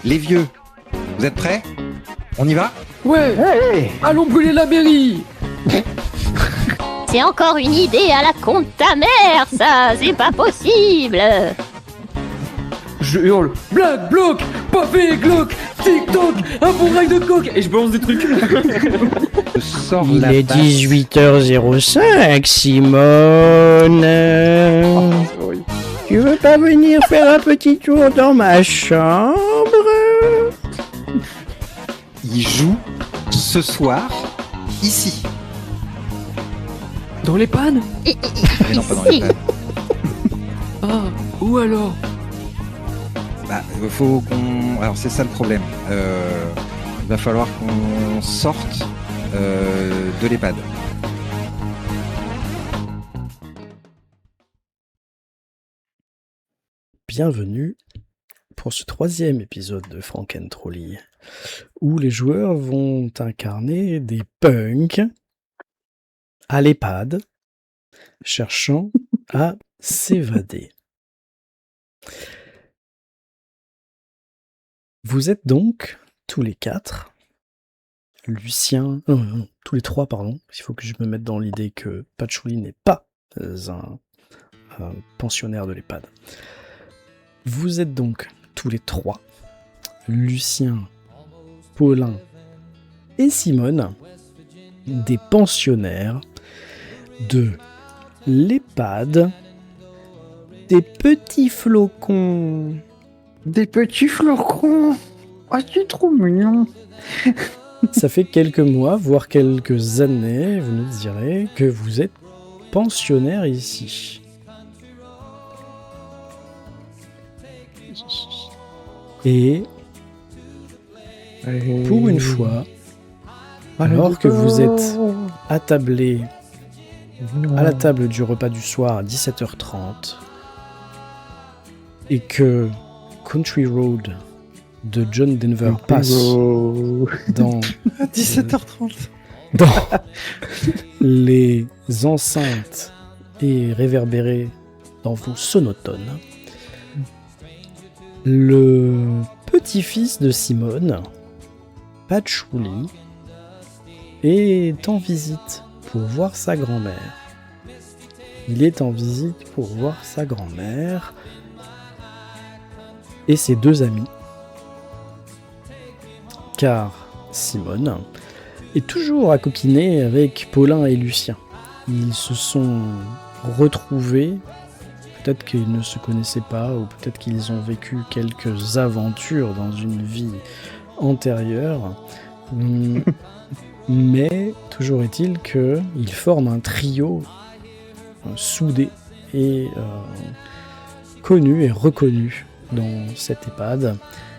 Les vieux, vous êtes prêts? On y va? Ouais, Hey! allons brûler la mairie. C'est encore une idée à la con de ta mère, ça, c'est pas possible. Je hurle, black, bloc, pavé, glauque, TikTok, un bon rail de coke. Et je balance des trucs. Je sors Il la est basse. 18h05, Simone. Oui. Tu veux pas venir faire un petit tour dans ma chambre? Il joue ce soir, ici. Dans les pannes. Mais non, pas dans les plaines. Ah, où alors? Bah, faut qu'on... Alors, c'est ça le problème. Il va falloir qu'on sorte de l'EHPAD. Bienvenue pour ce 3e épisode de Frank and Trolley, où les joueurs vont incarner des punks à l'EHPAD, cherchant à s'évader. Vous êtes donc tous les 4, Lucien, tous les 3 pardon, il faut que je me mette dans l'idée que Patchouli n'est pas un pensionnaire de l'EHPAD. Vous êtes donc tous les 3, Lucien, Paulin et Simone, des pensionnaires de l'EHPAD des petits flocons. Des petits flocons. Oh, c'est trop mignon. Ça fait quelques mois, voire quelques années, vous nous direz, que vous êtes pensionnaire ici. Et pour une fois, alors que vous êtes attablés à la table du repas du soir à 17h30 et que Country Road de John Denver passe dans, à 17h30. dans les enceintes et réverbéré dans vos sonotones, le petit-fils de Simone, Patchouli, est en visite pour voir sa grand-mère. Il est en visite pour voir sa grand-mère et ses 2 amis, car Simone est toujours à coquiner avec Paulin et Lucien. Ils se sont retrouvés, peut-être qu'ils ne se connaissaient pas, ou peut-être qu'ils ont vécu quelques aventures dans une vie antérieure, mais toujours est-il qu'ils forment un trio soudé et connu et reconnu dans cette EHPAD,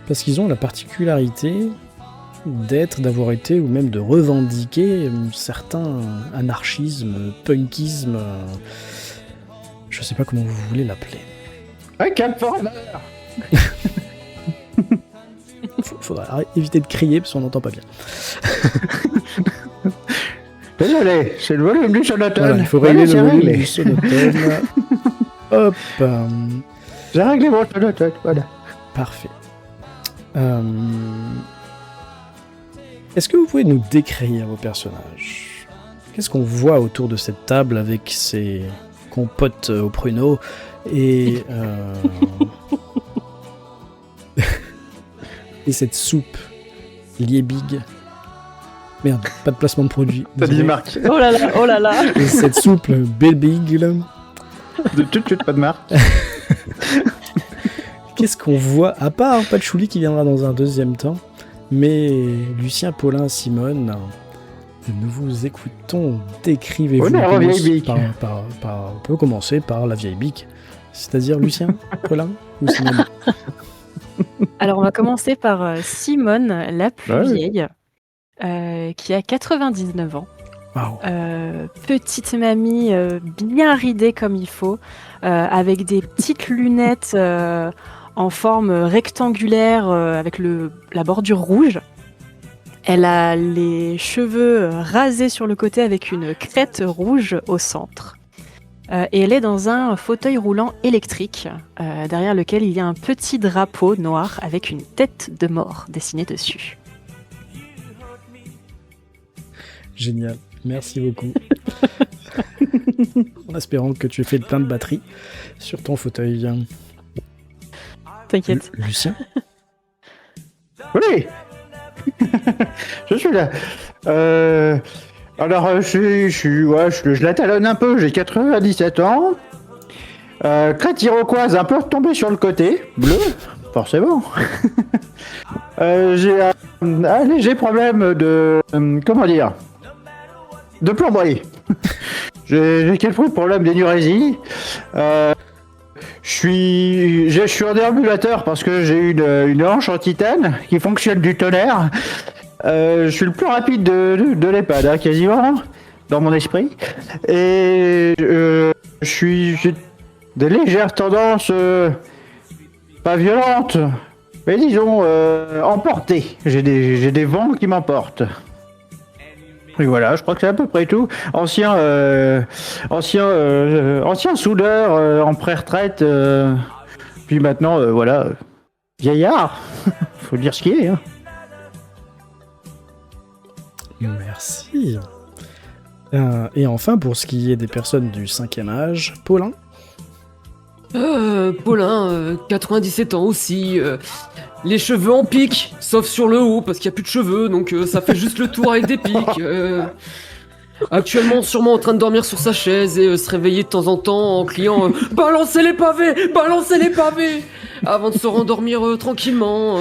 parce qu'ils ont la particularité d'avoir été, ou même de revendiquer un certain anarchisme, punkisme, je sais pas comment vous voulez l'appeler. Un Californie. Faudra éviter de crier parce qu'on n'entend pas bien. Désolé, c'est le volume du sonotone. Voilà, il faut régler le volume du sonotone. Hop, J'ai réglé mon sonotone, voilà. parfait. Est-ce que vous pouvez nous décrire vos personnages? Qu'est-ce qu'on voit autour de cette table avec ces compotes au pruneau et et cette soupe Liebig? Merde, pas de placement de produit. T'as dit désolé. marque. Oh là là, oh là là. Et cette soupe Belbig. De tout de suite, pas de marque. Qu'est-ce qu'on voit, à part Patchouli qui viendra dans un deuxième temps, mais Lucien, Paulin, Simone, nous vous écoutons. Décrivez-vous. Honneur aux vieilles biques. On peut commencer par la vieille bique, c'est-à-dire Lucien, Paulin ou Simone. Alors, on va commencer par Simone, la plus Ouais. vieille, qui a 99 ans. Waouh. Petite mamie bien ridée comme il faut, avec des petites lunettes en forme rectangulaire avec la bordure rouge. Elle a les cheveux rasés sur le côté avec une crête rouge au centre. et elle est dans un fauteuil roulant électrique, derrière lequel il y a un petit drapeau noir avec une tête de mort dessinée dessus. Génial, merci beaucoup. En espérant que tu aies fait plein de batteries sur ton fauteuil. T'inquiète. Lucien? Oui. Je suis là. Alors, je la talonne un peu, j'ai 97 ans. Crête iroquoise un peu retombée sur le côté, bleu, forcément. J'ai un léger problème de... comment dire, de plomberie. J'ai quelques problèmes d'énurésie. Je suis en déambulateur parce que j'ai une hanche en titane qui fonctionne du tonnerre. Je suis le plus rapide de l'EHPAD, hein, quasiment, dans mon esprit. Et j'ai des légères tendances, pas violentes, mais disons emportées. J'ai des vents qui m'emportent. Et voilà, je crois que c'est à peu près tout. Ancien soudeur en pré-retraite, puis maintenant, voilà, vieillard. Faut dire ce qui est. Hein. Merci. Et enfin, pour ce qui est des personnes du 5e âge, Paulin? Paulin, 97 ans aussi. Les cheveux en pique, sauf sur le haut, parce qu'il n'y a plus de cheveux, donc ça fait juste le tour avec des pics. Actuellement, sûrement en train de dormir sur sa chaise et se réveiller de temps en temps en criant balancez les pavés, balancez les pavés, avant de se rendormir tranquillement.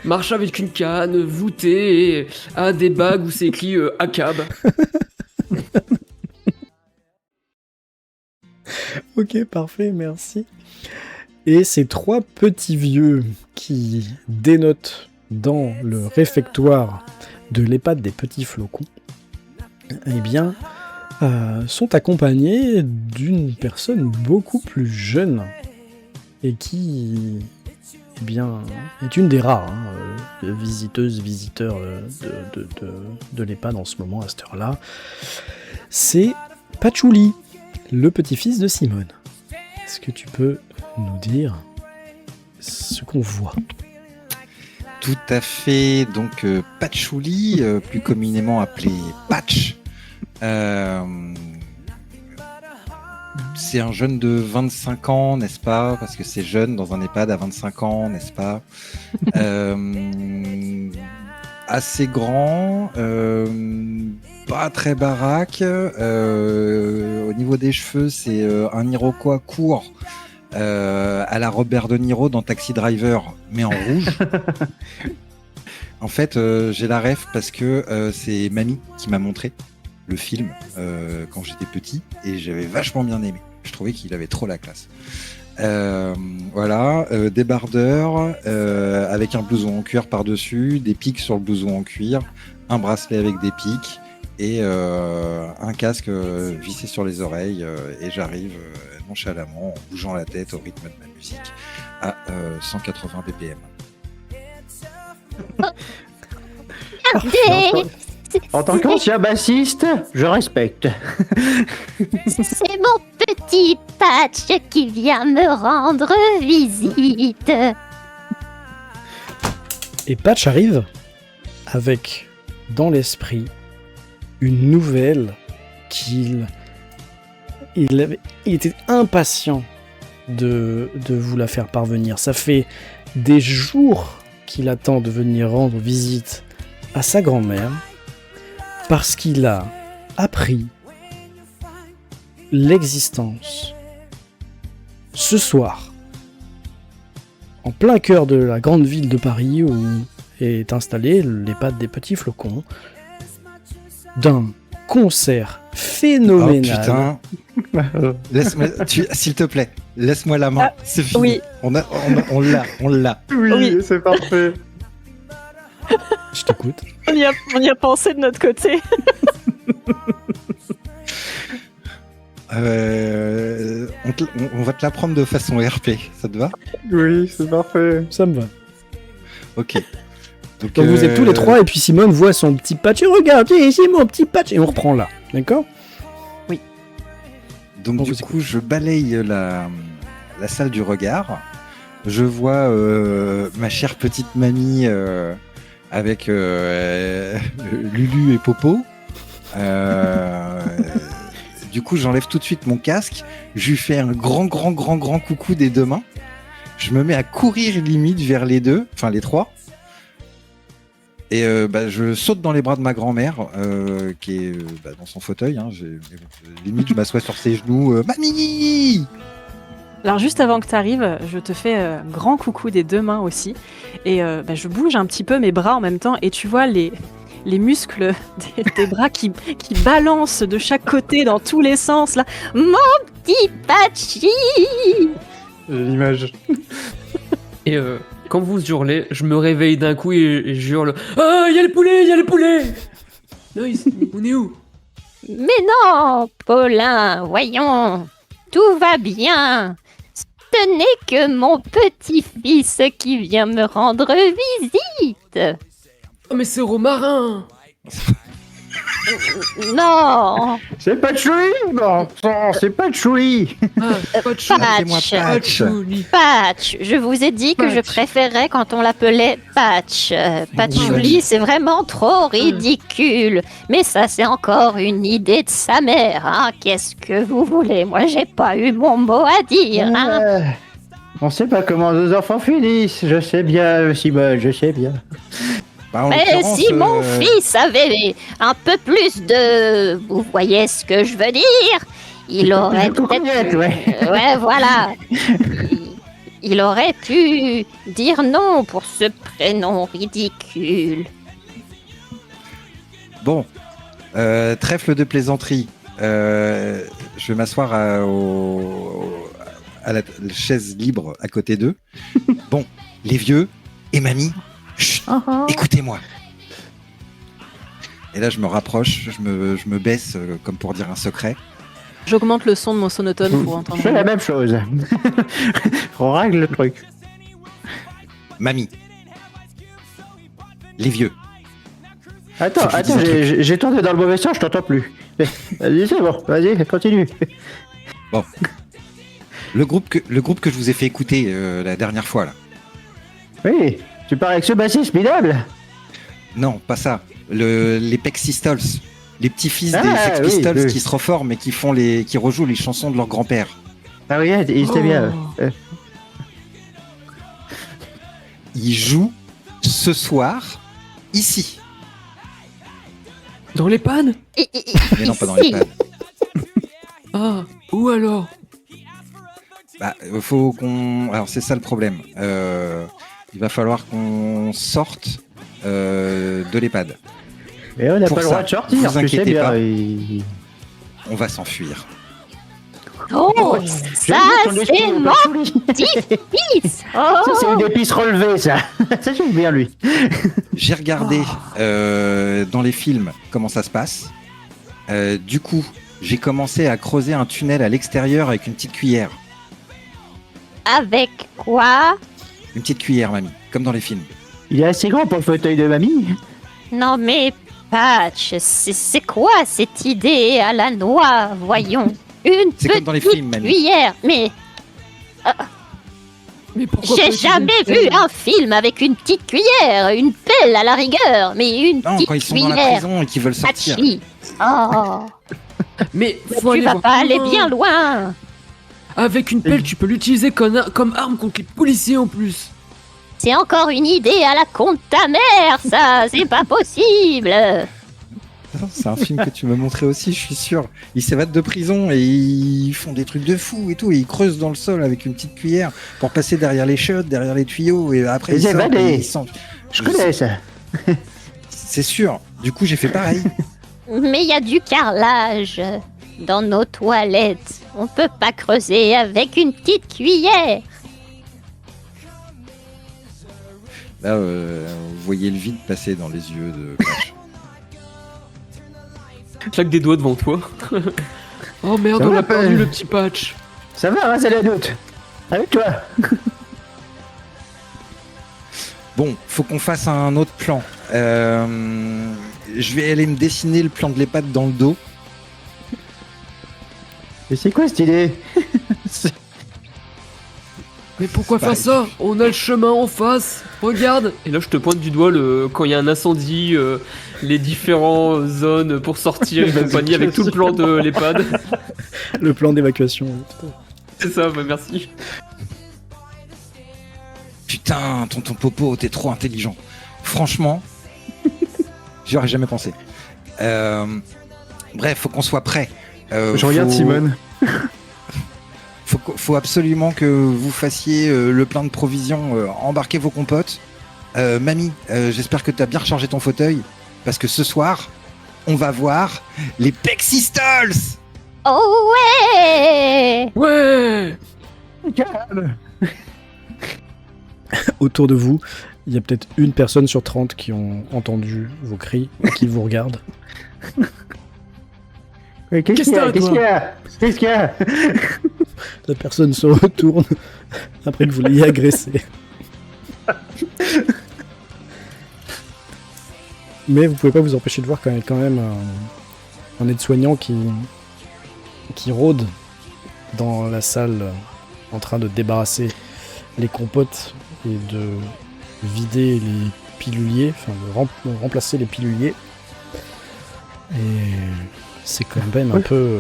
Marche avec une canne, voûtée, et a des bagues où c'est écrit ACAB. Ok, parfait, merci. Et ces 3 petits vieux qui dénotent dans le réfectoire de l'EHPAD des petits flocons, eh bien, sont accompagnés d'une personne beaucoup plus jeune et qui, eh bien, est une des rares visiteurs de l'EHPAD en ce moment, à cette heure-là. C'est Patchouli, le petit-fils de Simone. Est-ce que tu peux nous dire ce qu'on voit? Tout à fait. Donc, Patchouli, plus communément appelé Patch, c'est un jeune de 25 ans, n'est-ce pas? Parce que c'est jeune dans un EHPAD à 25 ans, n'est-ce pas? Assez grand, pas très baraque. Au niveau des cheveux, c'est un Iroquois court à la Robert De Niro dans Taxi Driver, mais en rouge. En fait, j'ai la ref parce que c'est mamie qui m'a montré le film quand j'étais petit et j'avais vachement bien aimé. Je trouvais qu'il avait trop la classe. Voilà, débardeur avec un blouson en cuir par-dessus, des pics sur le blouson en cuir, un bracelet avec des pics et un casque vissé sur les oreilles et j'arrive nonchalamment en bougeant la tête au rythme de ma musique à 180 BPM. Regardez, En tant qu'ancien bassiste, je respecte. c'est mon petit Patch qui vient me rendre visite. Et Patch arrive avec, dans l'esprit, une nouvelle qu'il était impatient de vous la faire parvenir. Ça fait des jours qu'il attend de venir rendre visite à sa grand-mère parce qu'il a appris l'existence ce soir, en plein cœur de la grande ville de Paris où est installé l'EHPAD des petits flocons, d'un concert phénoménal. Oh putain. S'il te plaît, laisse-moi la main. C'est fini. oui. On l'a. Oui. C'est parfait. Je t'écoute. On y a pensé de notre côté. On va te la prendre de façon RP, ça te va? Oui, c'est parfait. Ça me va. Ok. Donc vous êtes tous les trois et puis Simone voit son petit patch et regarde, c'est mon petit patch et on reprend là, d'accord? Donc On du vous coup, je balaye la salle du regard. Je vois ma chère petite mamie avec Lulu et Popo. Du coup, j'enlève tout de suite mon casque. Je lui fais un grand coucou des deux mains. Je me mets à courir limite vers les deux, enfin les trois. Et je saute dans les bras de ma grand-mère qui est dans son fauteuil. Hein. Limite, je m'assois sur ses genoux. Mamie! Alors juste avant que tu arrives, je te fais un grand coucou des deux mains aussi. Et je bouge un petit peu mes bras en même temps et tu vois les muscles des bras qui balancent de chaque côté dans tous les sens. Là. Mon petit Patchy! L'image. Et quand vous hurlez, je me réveille d'un coup et j'hurle « Ah, il y a les poulets, il y a les poulets !» Non, on est où? Mais non, Paulin, voyons, tout va bien. Ce n'est que mon petit-fils qui vient me rendre visite. Oh, mais c'est Romarin! Non, C'est pas de Chouli, bon sang, c'est pas de Chouli. Ah, pas de chou, Appelez-moi Patch. pas de Patch. chouli. Patch, je vous ai dit que je Patch. préférais quand on l'appelait Patch. Patchouli, c'est vraiment trop ridicule. Mais ça, c'est encore une idée de sa mère. Hein. Qu'est-ce que vous voulez? Moi, j'ai pas eu mon mot à dire. Hein. On sait pas comment nos enfants finissent. Je sais bien, Simone, je sais bien. Bah, en Mais l'occurrence, si mon fils avait un peu plus de... Vous voyez ce que je veux dire? Il aurait De cocognette, peut-être... ouais. Ouais, voilà. Il aurait pu dire non pour ce prénom ridicule. Bon, trèfle de plaisanterie. Je vais m'asseoir à la chaise libre à côté d'eux. Bon, les vieux et mamie, chut, écoutez-moi. Et là, je me rapproche, je me baisse comme pour dire un secret. J'augmente le son de mon sonotone pour entendre. Je fais la même chose. On règle le truc. Mamie, les vieux. Attends, Faut que je attends, dise un truc. j'ai tourné dans le mauvais sens, je t'entends plus. Vas-y, c'est bon, vas-y, continue. Le groupe que je vous ai fait écouter la dernière fois, là. Oui, tu parles avec ce bassiste minable. Non, pas ça. Les Pex Pistols. Les petits-fils des Ah, Sex oui, Pistols oui. qui se reforment et qui rejouent les chansons de leur grand-père. Ah oui, il était bien. Ils jouent ce soir, ici. Dans les pannes? Mais non, pas dans les pads. Ah, où alors? Bah, faut qu'on... Alors, c'est ça le problème. Il va falloir qu'on sorte de l'EHPAD. Et on n'a Pour pas le ça, droit de sortir, vous tu sais inquiétez bien. pas. il- On va s'enfuir. Oh, J'ai ça, vu ton c'est esprit, mon Patchouli. petit-fils. Ça, c'est Oh, une épice relevée, ça. Ça, j'aime bien, lui. J'ai regardé dans les films comment ça se passe. Du coup, j'ai commencé à creuser un tunnel à l'extérieur avec une petite cuillère. avec quoi? Une petite cuillère, mamie, comme dans les films. Il est assez grand pour le fauteuil de mamie. Non mais, Patch, c'est quoi cette idée à la noix? Voyons. Une C'est comme dans les petite films, mamie. cuillère. Mais Mais pourquoi j'ai pas utiliser jamais une vu pelle? un film avec une petite cuillère, une pelle à la rigueur, mais une Non, petite quand ils sont dans la cuillère. prison et qu'ils veulent sortir. Patchy. Oh, Mais faut tu aller vas voir pas plus aller loin. bien loin. Avec une pelle, tu peux l'utiliser comme arme contre les policiers en plus. C'est encore une idée à la con de ta mère, ça. C'est pas possible. C'est un film que tu m'as montré aussi, je suis sûr. Ils s'évadent de prison et ils font des trucs de fou et tout. Et ils creusent dans le sol avec une petite cuillère pour passer derrière les chiottes, derrière les tuyaux. Et après, Les ils sortent évadés. et ils sortent. Je connais ça. C'est sûr. Du coup, j'ai fait pareil. Mais il y a du carrelage dans nos toilettes. On peut pas creuser avec une petite cuillère. Là, vous voyez le vide passer dans les yeux de Patch. Claque des doigts devant toi. Oh merde, Ça on va a pas. perdu le petit Patch. Ça va, hein, c'est la doute. Avec toi. Bon, faut qu'on fasse un autre plan. Je vais aller me dessiner le plan de l'EHPAD dans le dos. Mais c'est quoi cette idée? Mais pourquoi faire ça? On a le chemin en face. Regarde. Et là, je te pointe du doigt quand il y a un incendie, les différentes zones pour sortir et compagnie avec tout le plan de l'EHPAD. Le plan d'évacuation. C'est ça, bah merci. Putain, tonton Popo, t'es trop intelligent. Franchement, j'y aurais jamais pensé. Bref, faut qu'on soit prêt. Je regarde Simone. Faut absolument que vous fassiez le plein de provisions. Embarquez vos compotes. Mamie, j'espère que t'as bien rechargé ton fauteuil. Parce que ce soir, on va voir les Pexistols. Oh ouais! Ouais. Autour de vous, il y a peut-être une personne sur 30 qui ont entendu vos cris et qui vous regardent. Qu'est-ce qu'il y a? La personne se retourne après que vous l'ayez agressé. Mais vous pouvez pas vous empêcher de voir quand même un aide-soignant qui rôde dans la salle en train de débarrasser les compotes et de vider les piluliers, enfin de remplacer les piluliers. Et c'est quand même un peu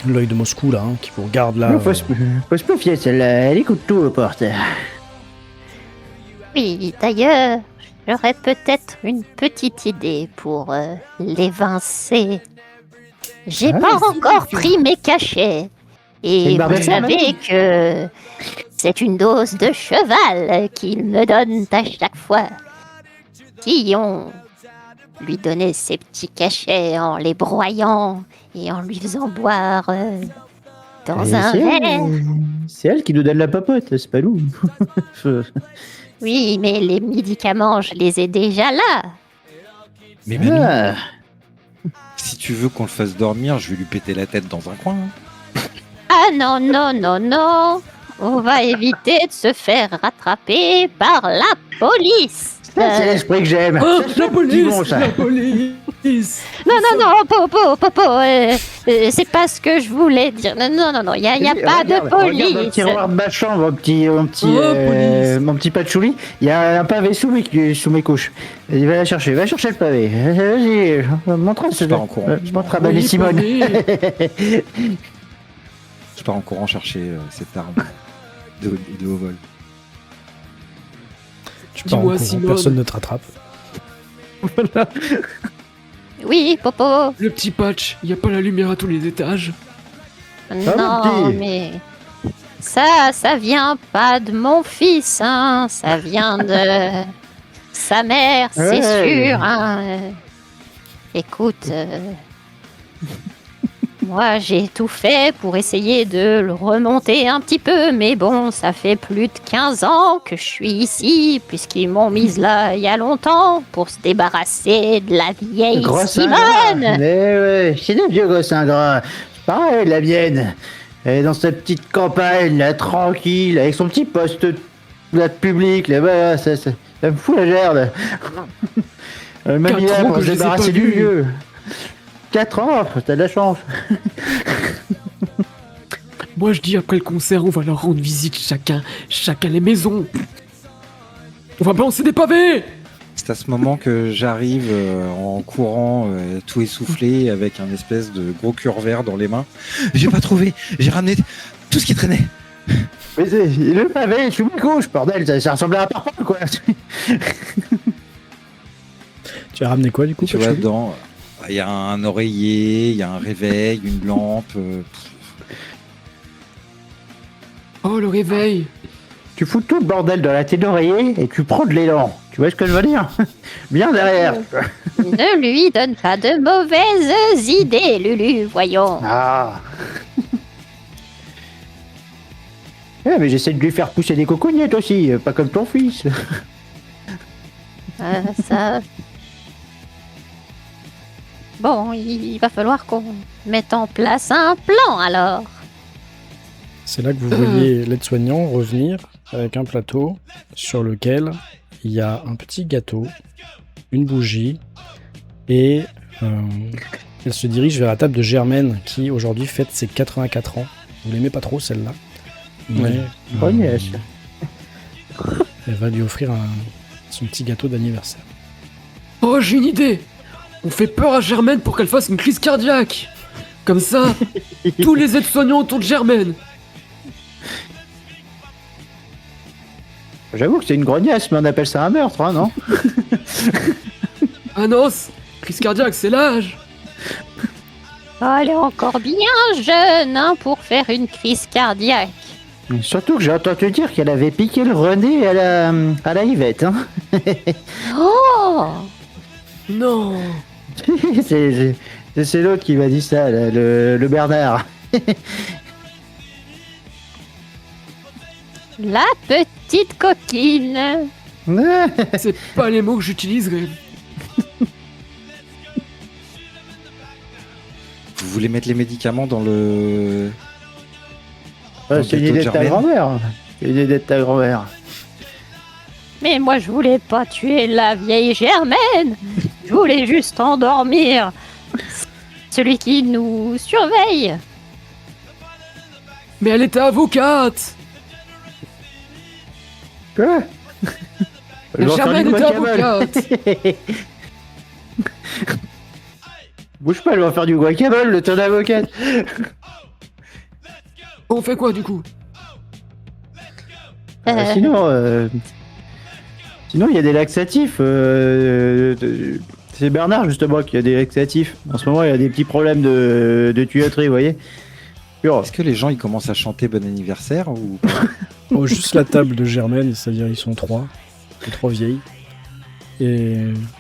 l'œil de Moscou là, qui vous regarde là. Faut se méfier, celle-là, elle écoute tout aux portes. Oui, d'ailleurs, j'aurais peut-être une petite idée pour l'évincer. J'ai pas encore pris mes cachets. C'est Et une vous barbette savez que c'est une dose de cheval qu'ils me donnent à chaque fois. Si on lui donnait ses petits cachets en les broyant et en lui faisant boire dans un verre. C'est elle qui nous donne la papote, c'est pas nous. Oui, mais les médicaments, je les ai déjà là. Mais mamie, Ah. si tu veux qu'on le fasse dormir, je vais lui péter la tête dans un coin. Ah non, non, non, non. On va éviter de se faire rattraper par la police. Ça, c'est l'esprit que j'aime. Oh, Ça, c'est la un petit bon, police, ça. la police. Non, non, non, Popo, c'est pas ce que je voulais dire. Non, non, non, non, il y a pas de Regarde dans le police. tiroir de ma chambre, police. mon petit patchouli, il y a un pavé sous mes couches. Il va chercher le pavé. Vas-y, montre Je pars en courant. montre à Mamie Simone. Je pars en courant chercher cette arme de haut vol. Tu pars en Dis-moi, courant, Simone. personne ne te rattrape. Oui, Popo. Le petit patch, il y a pas la lumière à tous les étages. Non, mon petit. mais ça vient pas de mon fils, hein. Ça vient de sa mère, c'est Ouais. sûr. Hein. Écoute, moi j'ai tout fait pour essayer de le remonter un petit peu, mais bon, ça fait plus de 15 ans que je suis ici, puisqu'ils m'ont mise là il y a longtemps pour se débarrasser de la vieille Simone. Mais ouais, c'est des vieux gosses ingrats. C'est pareil, la mienne. Elle est dans cette petite campagne, là, tranquille, avec son petit poste là, de public, là, voilà, ça me fout la gerbe. Elle m'a mis 4 là ans pour que se je les ai débarrasser pas du vus. vieux. 4 ans, t'as de la chance. Moi je dis après le concert, on va leur rendre visite chacun les maisons. On va balancer des pavés. C'est à ce moment que j'arrive en courant, tout essoufflé, avec un espèce de gros cure vert dans les mains. J'ai pas trouvé, j'ai ramené tout ce qui traînait. Mais le pavé sous mes couches, bordel, ça ressemble à un parpaing, quoi. Tu as ramené quoi du coup, Tu vois, Patchouli dedans, il y a un oreiller, il y a un réveil, une lampe. Oh, le réveil. Tu fous tout le bordel dans la tête d'oreiller et tu prends de l'élan. Tu vois ce que je veux dire? Bien derrière. Ne lui donne pas de mauvaises idées, Lulu, voyons. Ah. Mais j'essaie de lui faire pousser des cocognettes aussi, pas comme ton fils. Ça... Bon, il va falloir qu'on mette en place un plan, alors. C'est là que vous voyez l'aide-soignant revenir avec un plateau sur lequel il y a un petit gâteau, une bougie et Elle se dirige vers la table de Germaine qui aujourd'hui fête ses 84 ans. Vous l'aimez pas trop celle-là, mais Grognasse. elle va lui offrir son petit gâteau d'anniversaire. Oh, j'ai une idée. On fait peur à Germaine pour qu'elle fasse une crise cardiaque. Comme ça, tous les aides-soignants autour de Germaine. J'avoue que c'est une grognasse, mais on appelle ça un meurtre, hein, non? Ah non, crise cardiaque, c'est l'âge. Oh, elle est encore bien jeune hein, pour faire une crise cardiaque. Surtout que j'ai entendu dire qu'elle avait piqué le René à la Yvette, hein. Oh, Non. C'est l'autre qui m'a dit ça, là, le Bernard. la petite coquine. C'est pas les mots que j'utiliserais. Vous voulez mettre les médicaments dans le... C'est une idée de ta grand-mère. C'est une idée de ta grand-mère. Mais moi, je voulais pas tuer la vieille Germaine. Je voulais juste endormir celui qui nous surveille. Mais elle était avocate. Quoi? Germaine était avocate. Bouge pas, elle va faire du guacamole, le ton d'avocate. On fait quoi du coup? Sinon, il y a des laxatifs. C'est Bernard justement qui a des laxatifs. En ce moment, il y a des petits problèmes de tuyauterie, vous voyez. Est-ce que les gens ils commencent à chanter bon anniversaire ou pas? Oh, juste la table de Germaine, c'est-à-dire ils sont trois, les trois vieilles. Et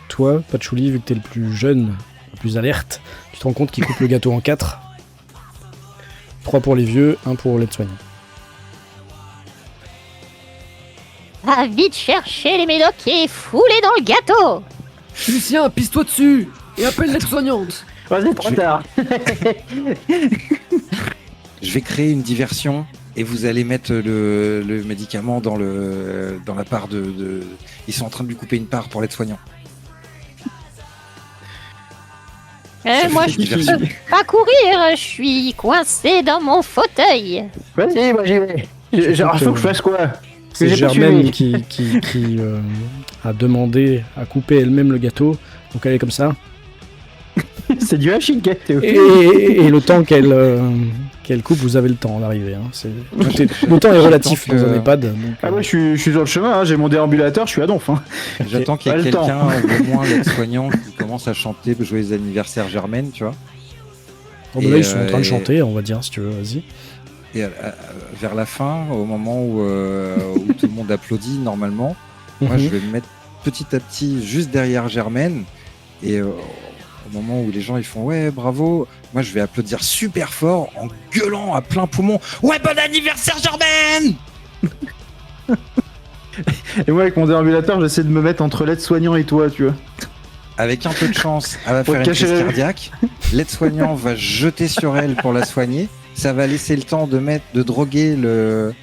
toi, Patchouli, vu que t'es le plus jeune, le plus alerte, tu te rends compte qu'ils coupent le gâteau en 4. 3 pour les vieux, 1 pour l'aide-soignant. Va vite chercher les médocs et fous-les dans le gâteau. Lucien, pisse-toi dessus et appelle l'aide-soignante. C'est trop tard. Je vais créer une diversion et vous allez mettre le médicament dans la part de... Ils sont en train de lui couper une part pour l'aide-soignant. Moi, je peux pas courir, je suis coincé dans mon fauteuil. Vas-y, moi j'y vais. Genre, faut que je fasse quoi? C'est j'ai pas Germaine suivi. qui a demandé à couper elle-même le gâteau. Donc elle est comme ça. C'est du hachis gâteau. Et le temps qu'elle coupe, vous avez le temps d'arriver. Hein. Le temps est relatif dans un EHPAD. Donc, Ah ouais, je suis sur le chemin, hein, j'ai mon déambulateur, je suis à Donf. Hein. J'attends qu'il y ait quelqu'un, au moins l'aide-soignant, qui commence à chanter Joyeux anniversaire Germaine, tu vois. bon, là, ils sont en train de chanter, on va dire, si tu veux, vas-y. Et vers la fin, au moment où tout le monde applaudit normalement, moi je vais me mettre petit à petit juste derrière Germaine et au moment où les gens ils font ouais bravo, moi je vais applaudir super fort en gueulant à plein poumon ouais bon anniversaire Germaine. Et moi avec mon déambulateur j'essaie de me mettre entre l'aide-soignant et toi, tu vois. Avec un peu de chance, elle va faire une crise cardiaque, l'aide-soignant va se jeter sur elle pour la soigner, ça va laisser le temps de droguer le...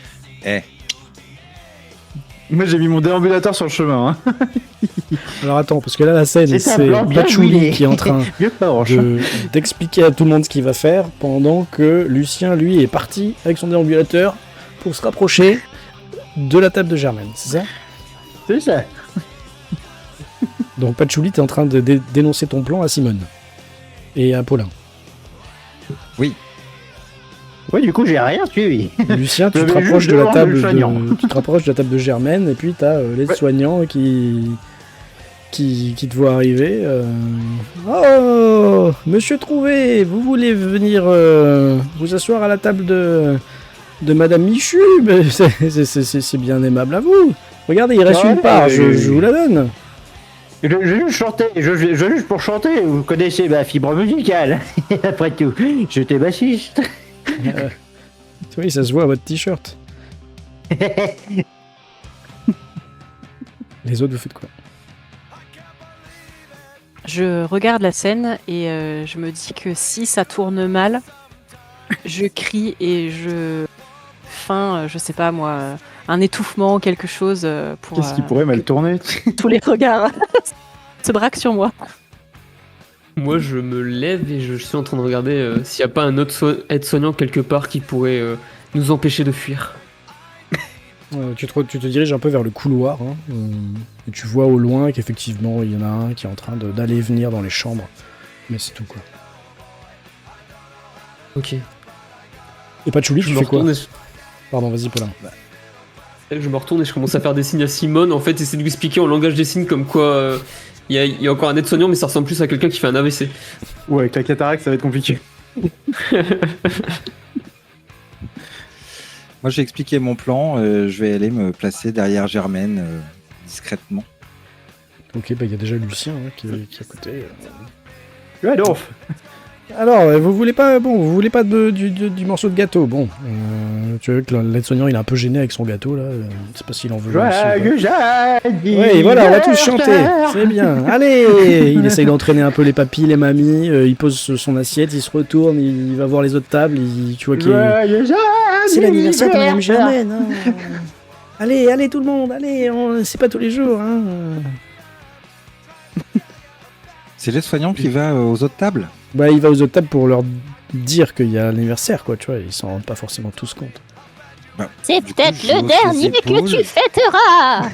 Moi j'ai mis mon déambulateur sur le chemin. Hein. Alors attends, parce que là la scène, c'est Patchouli qui est en train d'expliquer à tout le monde ce qu'il va faire, pendant que Lucien, lui, est parti avec son déambulateur pour se rapprocher de la table de Germaine, c'est ça? C'est ça. Donc Patchouli, t'es en train de dénoncer ton plan à Simone et à Paulin. Oui, du coup j'ai rien suivi. Lucien, tu te rapproches de la table de Germaine et puis t'as l'aide-soignant qui te voit arriver. Oh, Monsieur Trouvé, vous voulez venir vous asseoir à la table de Madame Michu? C'est bien aimable à vous. Regardez, il reste une part, je vous la donne. Je juste chanter, je juste pour chanter, vous connaissez ma fibre musicale. Après tout, j'étais bassiste. Oui, ça se voit à votre t-shirt. Les autres, vous faites quoi? Je regarde la scène et je me dis que si ça tourne mal, je crie et je feins, je sais pas moi, un étouffement, quelque chose pour... Qu'est-ce qui pourrait mal tourner? Tous les regards se braquent sur moi. Moi, je me lève et je suis en train de regarder s'il n'y a pas un autre aide-soignant quelque part qui pourrait nous empêcher de fuir. Tu te diriges un peu vers le couloir, hein, et tu vois au loin qu'effectivement il y en a un qui est en train d'aller et venir dans les chambres. Mais c'est tout quoi. Ok. Et Patchouli, tu Je me fais quoi? retourne et Pardon, vas-y Paulin. je me retourne et je commence à faire des signes à Simone. En fait, essayer de lui expliquer en langage des signes comme quoi il y a encore un aide-soignant, mais ça ressemble plus à quelqu'un qui fait un AVC. Ouais, avec la cataracte, ça va être compliqué. Moi, j'ai expliqué mon plan. Je vais aller me placer derrière Germaine discrètement. Ok, bah il y a déjà Lucien hein, qui est à côté. Ouais, donc. Alors, vous voulez pas du morceau de gâteau? Bon, tu vois que l'aide-soignant il est un peu gêné avec son gâteau là. Je sais pas s'il en veut. Joyeux Ouais, voilà, on va tous chanter. C'est bien. Allez, il essaye d'entraîner un peu les papis, les mamies. Il pose son assiette, il se retourne, il va voir les autres tables. Tu vois qu'il c'est l'anniversaire de Madame Germaine. Hein. Allez, tout le monde. Allez, c'est pas tous les jours. Hein. C'est l'aide-soignant qui va aux autres tables. Bah, il va aux autres tables pour leur dire qu'il y a l'anniversaire, quoi. Tu vois, ils s'en rendent pas forcément tous compte. C'est Du coup, peut-être je le hausse les dernier épaules. que tu fêteras.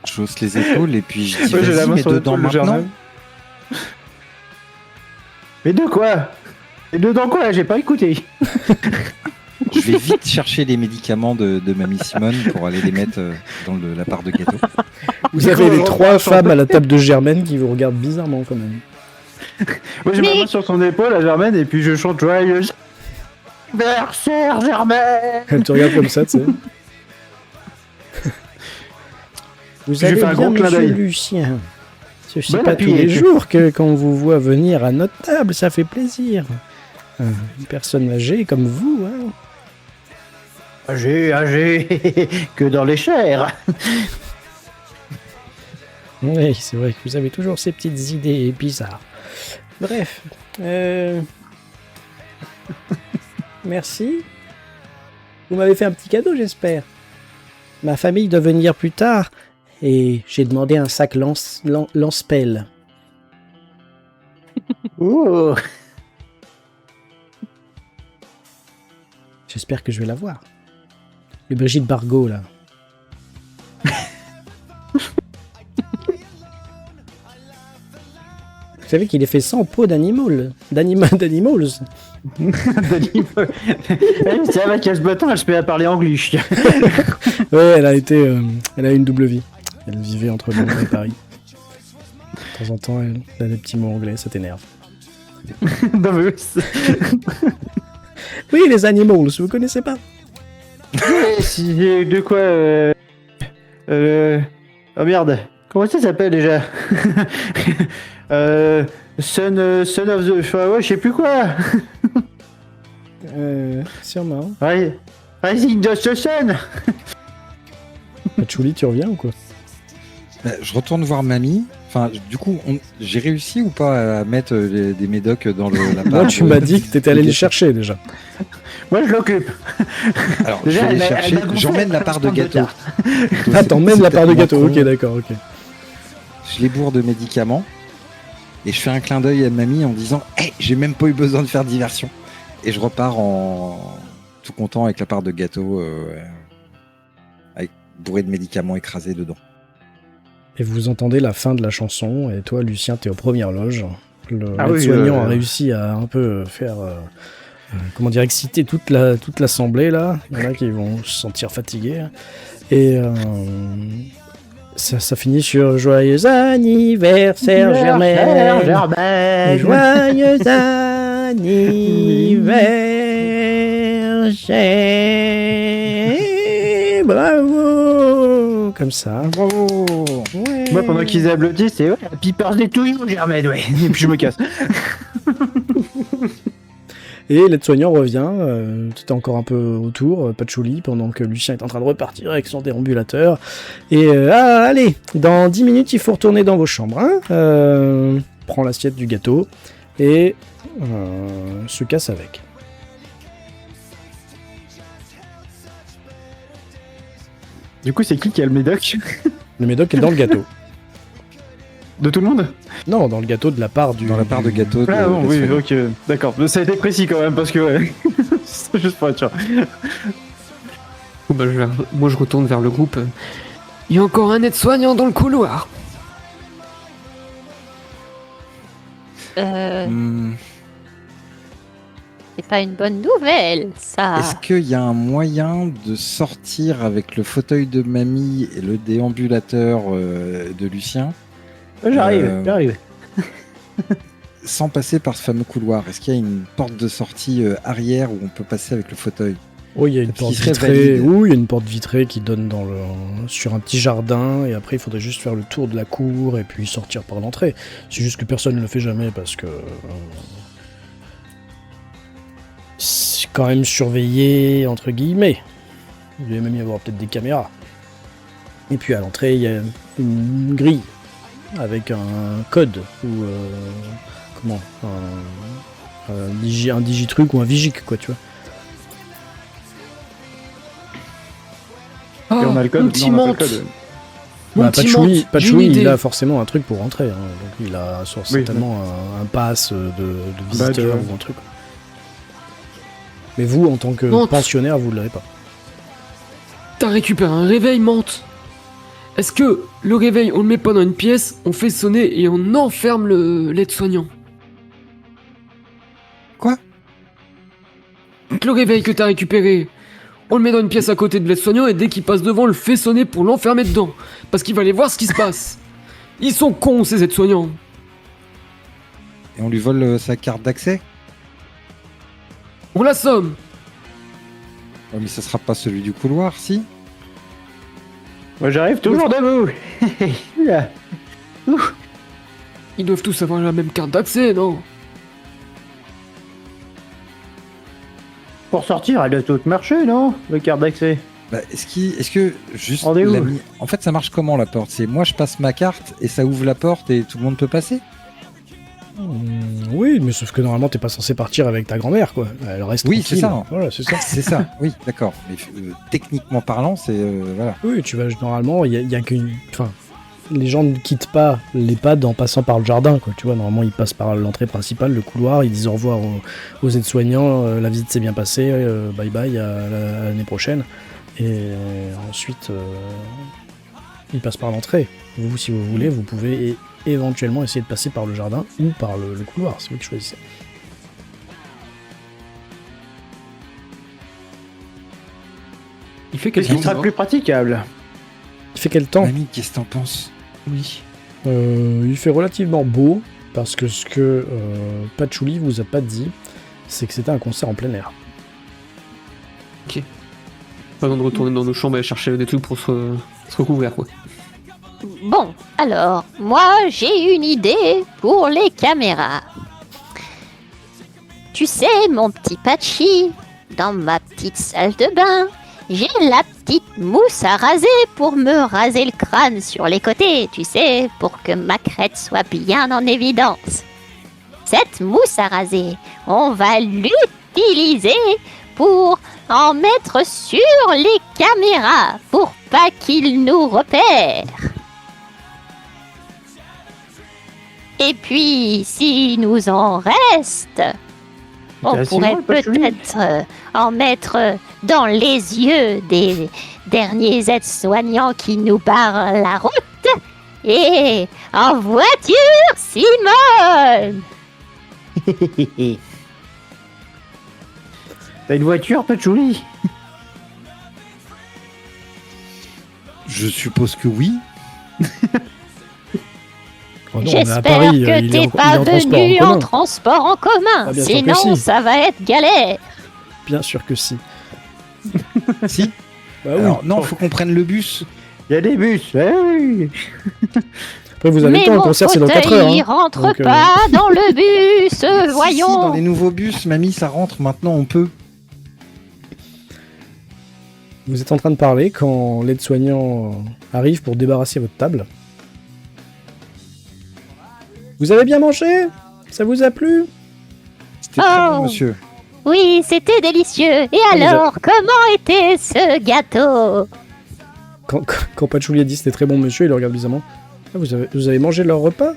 Je hausse les épaules et puis je dis Ouais, j'ai la vas-y, main mets sur dedans l'épaule de maintenant. Germaine. Mais de quoi? Et dedans quoi? J'ai pas écouté. Je vais vite chercher les médicaments de mamie Simone pour aller les mettre dans la part de gâteau. Vous avez les trois femmes à la table de Germaine qui vous regardent bizarrement, quand même. Moi j'ai ma Mais- main sur son épaule à Germaine et puis je chante joyeux anniversaire Germaine. Elle te regarde comme ça, tu sais. Vous J'ai allez fait un bien, gros clin monsieur d'œil. Lucien. C'est Bon pas tous appui. les jours que quand on vous voit venir à notre table, ça fait plaisir. Une personne âgée comme vous, hein. Âgé, que dans les chairs. Oui, c'est vrai que vous avez toujours ces petites idées bizarres. Bref. Merci. Vous m'avez fait un petit cadeau, j'espère. Ma famille doit venir plus tard et j'ai demandé un sac lance-pelle. Ouh. J'espère que je vais l'avoir. Le Brigitte Bardot, là. Vous savez qu'il est fait sans peau d'animal. D'animals. C'est avec ce bâton, elle se met à parler anglais. Ouais, elle a une double vie. Elle vivait entre Londres et Paris. De temps en temps, elle a des petits mots anglais, ça t'énerve. Non, mais Oui, les animals, vous connaissez pas? si de quoi oh merde, comment ça s'appelle déjà? Son of the... Enfin, ouais, je sais plus quoi. Sûrement. Rising of the Sun. Patchouli, tu reviens ou quoi? Bah, je retourne voir mamie. Enfin, du coup, j'ai réussi ou pas à mettre des médocs dans la part Moi, tu m'as dit que t'étais allé les chercher déjà. Moi, je l'occupe. Alors, Déjà, je vais les elle chercher. m'a gonflé J'emmène la après part le de stand de gâteau. tarte. Ah, t'emmènes la part de C'est gâteau, ok, tellement con. d'accord, ok. Je les bourre de médicaments et je fais un clin d'œil à mamie en disant hey, j'ai même pas eu besoin de faire diversion. Et je repars en tout content avec la part de gâteau avec bourré de médicaments écrasés dedans. Et vous entendez la fin de la chanson, et toi, Lucien, t'es aux premières loges. Ah oui, L'aide-soignant a réussi à un peu faire, comment dire, exciter toute l'assemblée, là. Il y en a qui vont se sentir fatigués. Et ça finit sur Joyeux anniversaire, Germaine. Germaine. Joyeux anniversaire. Bravo. Comme ça. Bravo. Ouais. Moi, pendant qu'ils applaudissent, c'est ouais, Peepers des touilles, Germaine, ouais. Et puis je me casse. Et l'aide-soignant revient, c'était encore un peu autour, Patchouli, pendant que Lucien est en train de repartir avec son déambulateur. Et allez, dans 10 minutes, il faut retourner dans vos chambres. Hein, prend l'assiette du gâteau et se casse avec. Du coup, c'est qui a le médoc? Le médoc est dans le gâteau. De tout le monde? Non, dans le gâteau de la part du. Dans la part de gâteau. Ah bon, de oui, soignants. ok, d'accord. Mais ça a été précis quand même, parce que ouais. C'est juste pour être sûr. Bah, moi, je retourne vers le groupe. Il y a encore un aide-soignant dans le couloir. Hmm, C'est pas une bonne nouvelle, ça. Est-ce qu'il y a un moyen de sortir avec le fauteuil de mamie et le déambulateur de Lucien J'arrive. sans passer par ce fameux couloir? Est-ce qu'il y a une porte de sortie arrière où on peut passer avec le fauteuil? Oui, il y a une Qui porte serait vitrée. valide. Oui, il y a une porte vitrée qui donne sur un petit jardin, et après il faudrait juste faire le tour de la cour et puis sortir par l'entrée. C'est juste que personne ne le fait jamais parce que c'est quand même surveillé entre guillemets. Il devait même y avoir peut-être des caméras. Et puis à l'entrée, il y a une grille avec un code ou comment un digitruc ou un vigic quoi, tu vois. Ah, Et on a le code. mon petit non, on a pas le menthe. code. Mon Bah, petit Patchouli, menthe, j'ai une Patchouli, idée. il a forcément un truc pour rentrer, hein. Donc il a certainement un pass de visiteur ouais. ou un truc. Mais vous, en tant que Menthe. pensionnaire, vous ne l'avez pas. T'as récupéré un réveil, menthe. Est-ce que le réveil, on le met pas dans une pièce, on fait sonner et on enferme l'aide-soignant? Quoi? Le réveil que t'as récupéré, on le met dans une pièce à côté de l'aide-soignant et dès qu'il passe devant, on le fait sonner pour l'enfermer dedans. Parce qu'il va aller voir ce qui se passe. Ils sont cons, ces aides-soignants. Et on lui vole sa carte d'accès? On l'assomme. Ouais, mais ça sera pas celui du couloir, si? Moi j'arrive toujours debout. Là. Ils doivent tous avoir la même carte d'accès, non? Pour sortir, elle doit toute marcher, non? Le carte d'accès. Bah, est-ce que juste Rendez-vous. En fait, ça marche comment la porte? C'est moi je passe ma carte et ça ouvre la porte et tout le monde peut passer? Oui, mais sauf que normalement, t'es pas censé partir avec ta grand-mère, quoi. Elle reste Oui, tranquille. c'est ça. Voilà, c'est ça. C'est ça, oui, d'accord. Mais techniquement parlant, c'est voilà. Oui, tu vas normalement, il y a qu'une. Enfin, les gens ne quittent pas l'EHPAD en passant par le jardin, quoi. Tu vois, normalement, ils passent par l'entrée principale, le couloir, ils disent au revoir aux aides-soignants, la visite s'est bien passée, bye bye à l'année prochaine. Et ensuite, ils passent par l'entrée. Vous, si vous voulez, vous pouvez éventuellement essayer de passer par le jardin ou par le couloir, c'est vous qui choisissez. Il fait Qu'est-ce quelque qui sera chose. plus praticable? Il fait quel temps? Mamie, qu'est-ce que t'en penses? Oui. Il fait relativement beau, parce que ce que Patchouli vous a pas dit, c'est que c'était un concert en plein air. Pas besoin de retourner dans nos chambres et chercher des trucs pour se recouvrir, quoi. Bon, alors, moi j'ai une idée pour les caméras. Tu sais, mon petit Patchy, dans ma petite salle de bain, j'ai la petite mousse à raser pour me raser le crâne sur les côtés, tu sais, pour que ma crête soit bien en évidence. Cette mousse à raser, on va l'utiliser pour en mettre sur les caméras, pour pas qu'ils nous repèrent. Et puis, s'il nous en reste, on C'est assez pourrait drôle, Patchouli. peut-être en mettre dans les yeux des derniers aides-soignants qui nous barrent la route. Et en voiture, Simone! T'as une voiture, Patchouli? Je suppose que oui. Oh non, on est à J'espère Paris, que il est t'es en pas venu en commun. transport en commun, Ah, bien sûr que sinon si. ça va être galère. Bien sûr que si. Si. Bah oui. Alors non, faut qu'on prenne le bus. Il y a des bus, eh oui. Après, vous avez Mais le temps, le mon concert c'est dans 4 fauteuil, heures. il hein. rentre Donc, pas dans le bus, Si, si, voyons. dans les nouveaux bus, mamie, ça rentre. Maintenant, on peut. Vous êtes en train de parler quand l'aide-soignant arrive pour débarrasser votre table. Vous avez bien mangé? Ça vous a plu? C'était très Oh. bon, monsieur. Oui, c'était délicieux. Et mais alors, comment était ce gâteau? Quand Patchouli a dit c'était très bon monsieur, il le regarde bizarrement. Ah, vous avez mangé leur repas?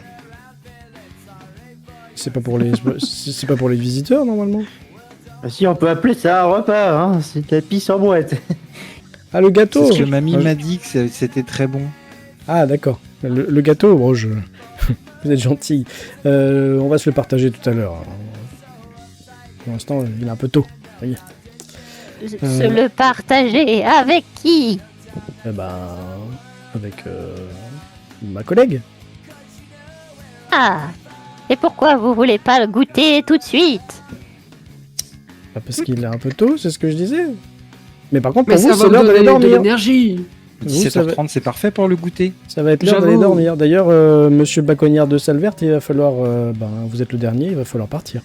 C'est pas pour les visiteurs normalement. Ah, si, on peut appeler ça un repas, hein. C'est la pisse en boîte. Ah, le gâteau. C'est ce que mamie m'a dit que c'était très bon. Ah, d'accord. Le gâteau, bon, vous êtes gentil. On va se le partager tout à l'heure. Pour l'instant, il est un peu tôt. Voyez. Se le partager avec qui? Eh ben, avec ma collègue. Ah, et pourquoi vous voulez pas le goûter tout de suite? Bah, parce qu'il est un peu tôt, c'est ce que je disais. Mais par contre, Mais pour vous, ça va c'est me l'heure d'aller donner de dormir. l'énergie. Vous, ça 17h30, c'est parfait pour le goûter. Ça va être l'heure d'aller J'avoue. dormir. D'ailleurs, monsieur Baconnière de Salverte, il va falloir... vous êtes le dernier, il va falloir partir.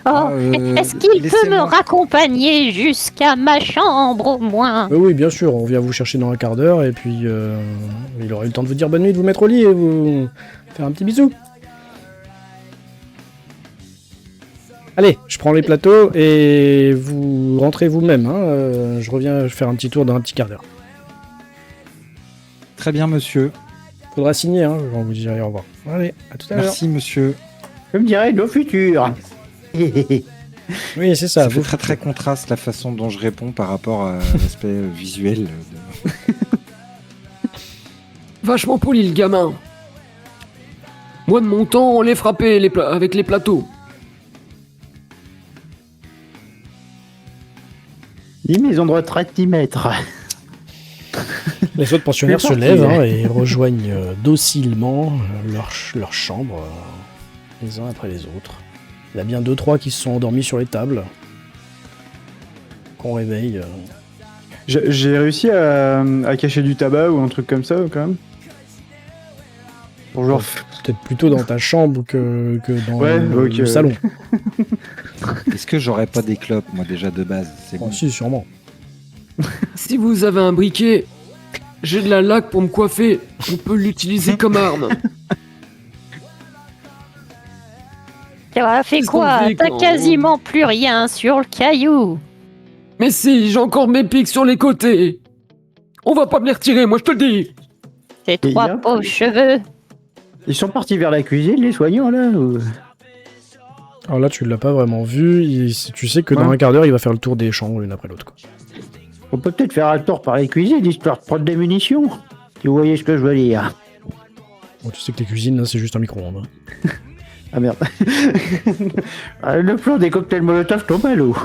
Oh, est-ce qu'il peut me laissez-moi. raccompagner jusqu'à ma chambre au moins? Oui, bien sûr, on vient vous chercher dans un quart d'heure, et puis il aura eu le temps de vous dire bonne nuit, de vous mettre au lit, et vous faire un petit bisou. Allez, je prends les plateaux, et vous rentrez vous-même. Hein, je reviens faire un petit tour dans un petit quart d'heure. Très bien, monsieur. Faudra signer, hein, quand vous direz au revoir. Allez, à tout à l'heure. Merci, monsieur. Comme dirait nos futurs. Oui, c'est ça. Ça fait vous- très très contraste la façon dont je réponds par rapport à l'aspect visuel. Vachement poli le gamin. Moi de mon temps, on les frappait avec les plateaux. Ni maison de retraite, ni maître. Les autres pensionnaires C'est se parti. lèvent hein, et rejoignent docilement leur chambre, les uns après les autres. Il y a bien 2-3 qui se sont endormis sur les tables. Qu'on réveille. J'ai réussi à cacher du tabac ou un truc comme ça quand même. Bonjour. Peut-être plutôt dans ta chambre que dans Ouais, le ok. salon. Est-ce que j'aurais pas des clopes, moi, déjà de base? C'est Oh, bon. si, sûrement. Si vous avez un briquet, j'ai de la laque pour me coiffer. On peut l'utiliser comme arme. T'as fait Qu'est-ce qu'on quoi? fait T'as quand- quasiment plus rien sur le caillou. Mais si, j'ai encore mes pics sur les côtés. On va pas me les retirer, moi je te le dis. Tes Et trois y a- pauvres cheveux. Ils sont partis vers la cuisine, les soignants, là ou... Alors là, tu l'as pas vraiment vu. Tu sais que dans Ouais. un quart d'heure, il va faire le tour des chambres l'une après l'autre. Quoi. On peut peut-être faire un tour par les cuisines, histoire de prendre des munitions. Si vous voyez ce que je veux dire. Bon, tu sais que les cuisines, là, c'est juste un micro-ondes. hein. Ah merde. Le plan des cocktails Molotov tombe à l'eau.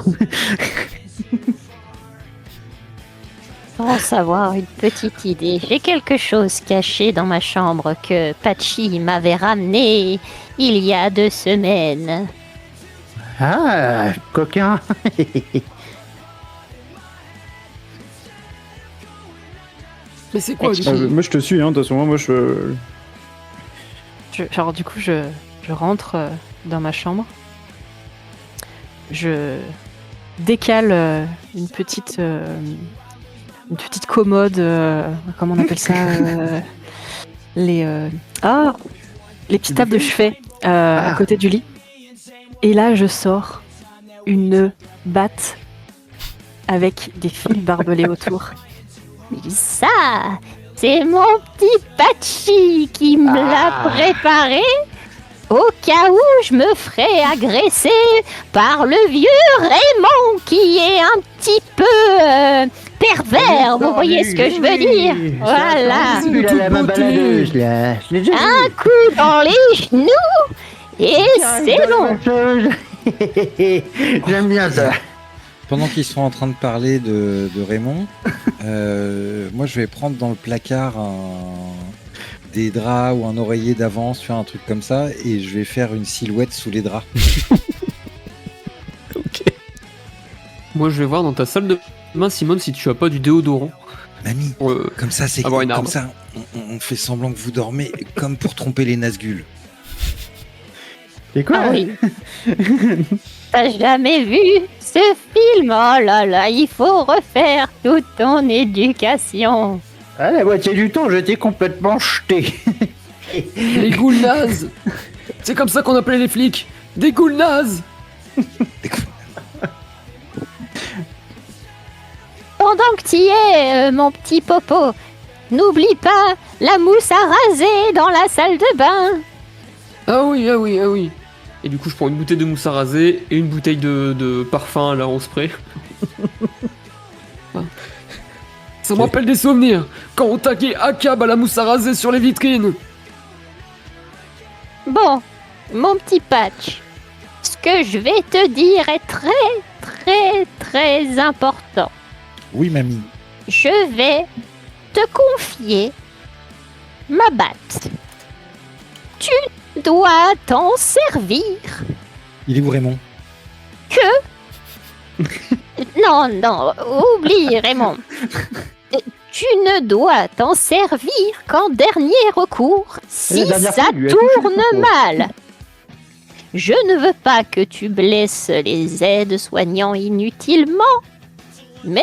Pour savoir une petite idée, j'ai quelque chose caché dans ma chambre que Patchy m'avait ramené il y a 2 semaines. Ah, coquin. Mais c'est quoi du coup Moi je te suis, hein, de toute façon, moi je. Genre, du coup, je rentre dans ma chambre. Je décale une petite commode. Comment on appelle ça les petites tables de chevet à côté du lit. Et là, je sors une batte avec des fils barbelés autour. Ça, c'est mon petit Patchy qui me l'a préparé au cas où je me ferais agresser par le vieux Raymond qui est un petit peu pervers, vous voyez ce que je veux dire? Voilà, C'est de Il a toute la main beauté. baladeuse, là. Je l'ai déjà vu. un coup dans les genoux et c'est bon. J'aime bien ça. Pendant qu'ils sont en train de parler de Raymond, moi je vais prendre dans le placard des draps ou un oreiller d'avance, tu vois, un truc comme ça, et je vais faire une silhouette sous les draps. Moi je vais voir dans ta salle de bain, Simone, si tu as pas du déodorant. Mamie, Pour, comme ça, c'est avoir une comme arme. ça, on fait semblant que vous dormez, comme pour tromper les Nazgûl. Et quoi Ah oui. T'as jamais vu ce film? Oh là là, il faut refaire toute ton éducation. Ah, la moitié du temps, j'étais complètement jeté. Les ghouls nazes. C'est comme ça qu'on appelait les flics. Des ghouls nazes. Pendant que t'y es, mon petit popo, N'oublie pas la mousse à raser dans la salle de bain. Ah oui, ah oui, ah oui. Et du coup, je prends une bouteille de mousse à raser et une bouteille de parfum là en spray. Ah. Ça me rappelle des souvenirs quand on taquait Akab à la mousse à raser sur les vitrines. Bon, mon petit Patch, ce que je vais te dire est très important. Oui, mamie. Je vais te confier ma batte. Tu dois t'en servir. Il est où, Raymond? Non, oublie Raymond. Tu ne dois t'en servir qu'en dernier recours, si La dernière ça fois, il lui a touché le tourne concours. mal. Je ne veux pas que tu blesses les aides-soignants inutilement, mais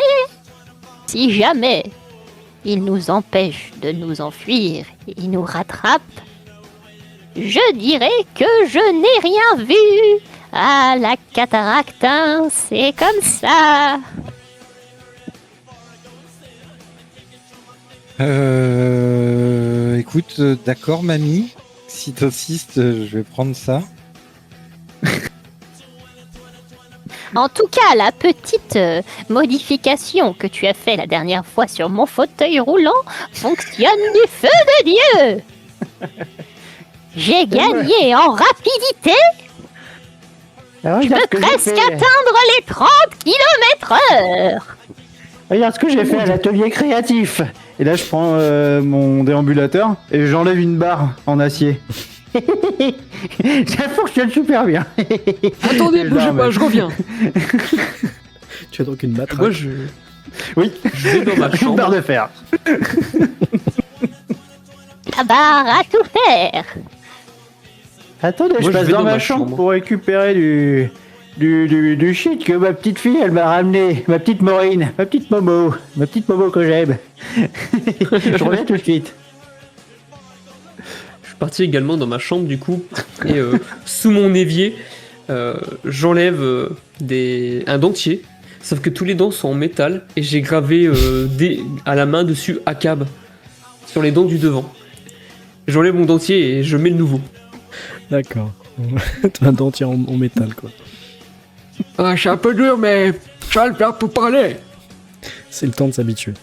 si jamais ils nous empêchent de nous enfuir et ils nous rattrapent, je dirais que je n'ai rien vu. Ah, la cataracte, hein, c'est comme ça. Écoute, d'accord, mamie. Si t'insistes, je vais prendre ça. En tout cas, la petite modification que tu as fait la dernière fois sur mon fauteuil roulant fonctionne du feu de Dieu. J'ai gagné en rapidité. Ah, Je peux presque atteindre les 30 km/h. Regarde ce que j'ai fait à l'atelier créatif. Et là, je prends mon déambulateur et j'enlève une barre en acier. Ça fonctionne super bien. Attendez, bougez pas, je reviens. Tu as donc une matraque. Moi, je Oui, vais dans ma une barre chambre. de fer. La barre à tout faire. Attendez, Moi, je je passe vais dans ma chambre pour récupérer du shit que ma petite fille, elle m'a ramené. Ma petite Maureen, ma petite Momo que j'aime. Je reviens tout de suite. Je suis parti également dans ma chambre du coup et sous mon évier, j'enlève un dentier. Sauf que tous les dents sont en métal et j'ai gravé à la main dessus Akab sur les dents du devant. J'enlève mon dentier et je mets le nouveau. D'accord. T'as un dentier en métal, quoi. Ah, je suis un peu dur, mais ça va le faire pour parler. C'est le temps de s'habituer.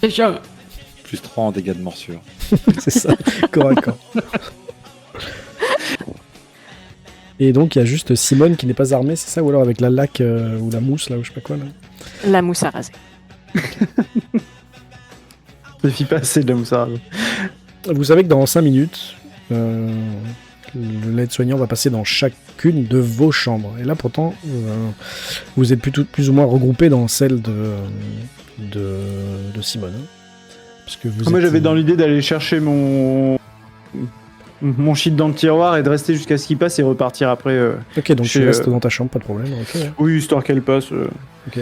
C'est ça. Plus 3 en dégâts de morsure. C'est ça, corps à corps. Et donc, il y a juste Simone qui n'est pas armée, c'est ça? Ou alors avec la laque ou la mousse, là, ou je sais pas quoi, là. La mousse à raser. Ça suffit pas assez de la mousse à raser. Vous savez que dans 5 minutes, le l'aide-soignant va passer dans chacune de vos chambres. Et là, pourtant, vous êtes plus ou moins regroupés dans celle de Simone. Hein. Parce que vous Moi, êtes, j'avais dans l'idée d'aller chercher mon shit dans le tiroir et de rester jusqu'à ce qu'il passe et repartir après. Ok, donc tu chez, restes dans ta chambre, pas de problème. Ok, ouais. Oui, histoire qu'elle passe. Ok.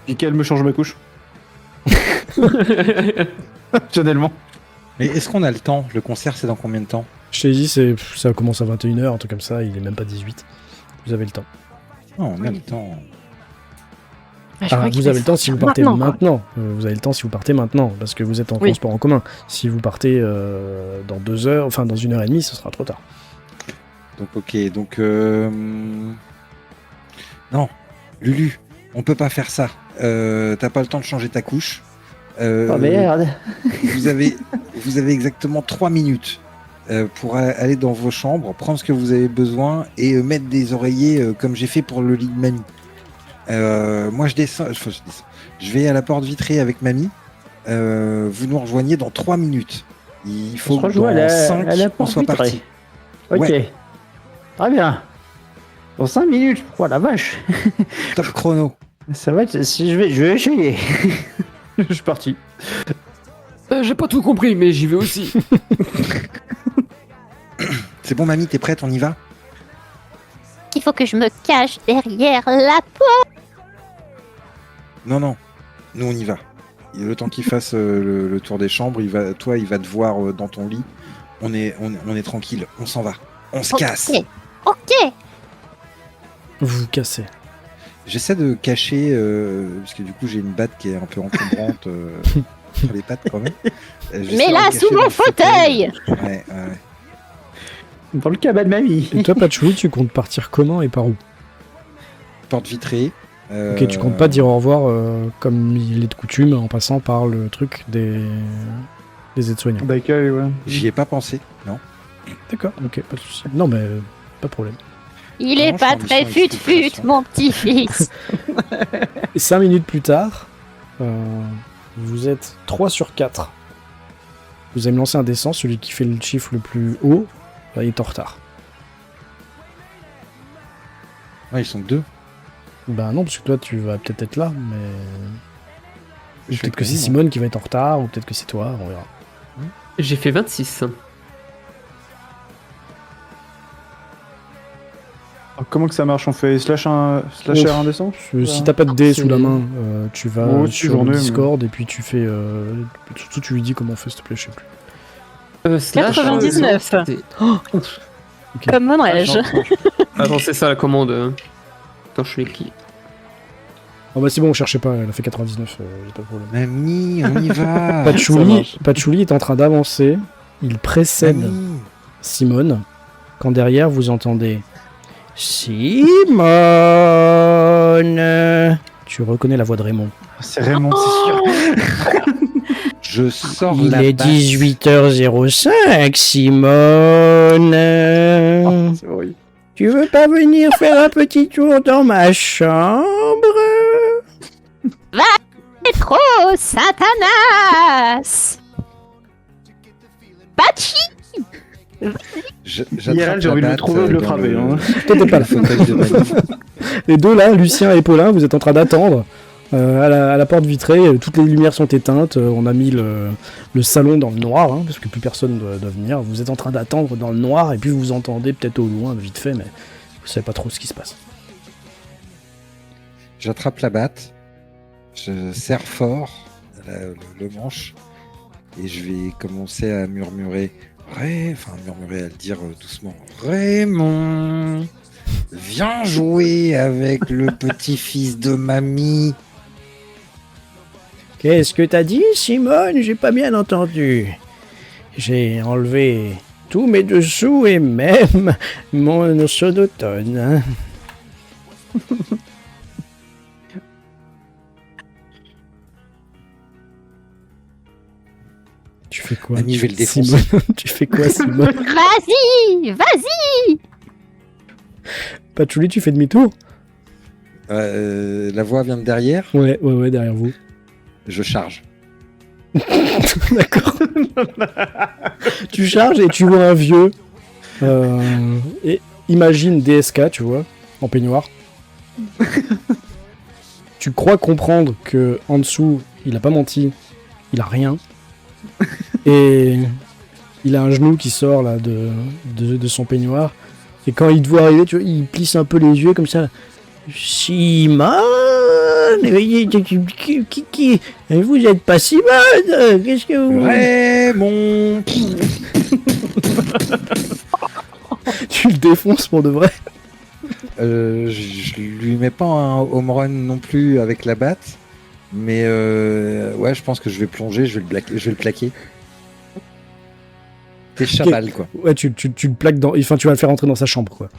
Et qu'elle me change ma couche. Optionnellement. Mais est-ce qu'on a le temps? Le concert, c'est dans combien de temps? Je t'ai dit, ça commence à 21h, un truc comme ça, il est même pas 18. Vous avez le temps. Non, on a le temps. Ah, je crois qu'il vous avez fait le temps si vous partez maintenant, quoi. maintenant. Vous avez le temps si vous partez maintenant, parce que vous êtes en Oui. transport en commun. Si vous partez dans 2 heures, enfin dans 1h30, ce sera trop tard. Donc, ok, donc... Non, Lulu, on peut pas faire ça. T'as pas le temps de changer ta couche. Oh merde. vous avez exactement 3 minutes pour aller dans vos chambres, prendre ce que vous avez besoin et mettre des oreillers comme j'ai fait pour le lit de mamie. Moi je descends. Je vais à la porte vitrée avec mamie. Vous nous rejoignez dans 3 minutes. Il faut se que rejoint dans à 5 la on porte soit vitrée. parti. Ok. Ouais. Très bien. Dans 5 minutes. Oh la vache. Top chrono. Ça va être... Si je vais essayer. Je suis parti. J'ai pas tout compris, mais j'y vais aussi. C'est bon mamie, t'es prête, on y va? Il faut que je me cache derrière la porte. Non, nous on y va. Et le temps qu'il fasse le tour des chambres, il va te voir dans ton lit. On est tranquille, on s'en va. On se casse. Ok. Vous vous cassez. J'essaie de cacher, parce que du coup j'ai une batte qui est un peu encombrante. entre les pattes quand même. Mais là, sous mon fauteuil. Ouais. Dans le cabane de mamie. Et toi, Patchouli, tu comptes partir comment et par où? Porte vitrée. Ok, tu comptes pas dire au revoir comme il est de coutume en passant par le truc des aides-soignants. D'accueil, ouais. J'y ai pas pensé, non. D'accord, ok, pas de souci. Non, mais pas de problème. Il est Non, pas je suis en très mission fut-fut, exfiltration. mon petit-fils. Et 5 minutes plus tard, vous êtes 3 sur 4. Vous allez me lancer un dessin, celui qui fait le chiffre le plus haut, il est en retard. Ouais, ils sont 2. Bah non, parce que toi tu vas peut-être être là, mais... Je fais Peut-être que c'est quasi, moi. Simone qui va être en retard, ou peut-être que c'est toi, on verra. J'ai fait 26. Alors, comment que ça marche? On fait slash R indécent? Si t'as pas de dé c'est- sous la main, tu vas Oh, sur j'en ai, le mais- Discord et puis tu fais... surtout tu lui dis comment on fait, s'il te plaît, je sais plus. Slash, 99. c'est- Comme aimerais-je. Attends, c'est ça la commande. Attends, je l'ai qui? Oh bah c'est bon, cherchez pas, elle a fait 99, j'ai pas de problème. Mamie, on y va. Patchouli est en train d'avancer, il précède Mamie. Simone, quand derrière vous entendez Simone. Tu reconnais la voix de Raymond. C'est Raymond, c'est sûr. Je sors Il la est batte. 18h05, Simone. C'est horrible. Tu veux pas venir faire un petit tour dans ma chambre? Trop, Satanas. Patchy. J'attrape IRL, j'ai la envie de le batte, trouver ou de le dans frapper, hein. Toi t'es pas là. fauteuil de mamie. Les deux là, Lucien et Paulin, vous êtes en train d'attendre à la porte vitrée. Toutes les lumières sont éteintes. On a mis le salon dans le noir, hein, parce que plus personne doit venir. Vous êtes en train d'attendre dans le noir et puis vous entendez peut-être au loin, vite fait, mais vous savez pas trop ce qui se passe. J'attrape la batte. Je serre fort le manche. Et je vais commencer à murmurer. Murmurer, à le dire doucement. Raymond, viens jouer avec le petit-fils de mamie. Qu'est-ce que t'as dit, Simone? J'ai pas bien entendu. J'ai enlevé tous mes dessous et même mon sonotone. Hein. Tu fais quoi? Mamie, je vais le défoncer. Simone, tu fais quoi, Simone? Vas-y. Patchouli, tu fais demi-tour? La voix vient de derrière. Ouais, derrière vous. Je charge. D'accord. Tu charges et tu vois un vieux. Et imagine DSK, tu vois, en peignoir. Tu crois comprendre que en dessous, il a pas menti, il a rien. Et il a un genou qui sort là de son peignoir. Et quand il te voit arriver, tu vois, il plisse un peu les yeux comme ça. Simone, vous êtes pas Simone, qu'est-ce que vous... Raymond. Tu le défonces pour de vrai. Je lui mets pas un home run non plus avec la batte. Mais ouais, je pense que je vais plonger, je vais le plaquer. T'es chabal, quoi. Ouais, tu le plaques dans... Enfin, tu vas le faire rentrer dans sa chambre, quoi.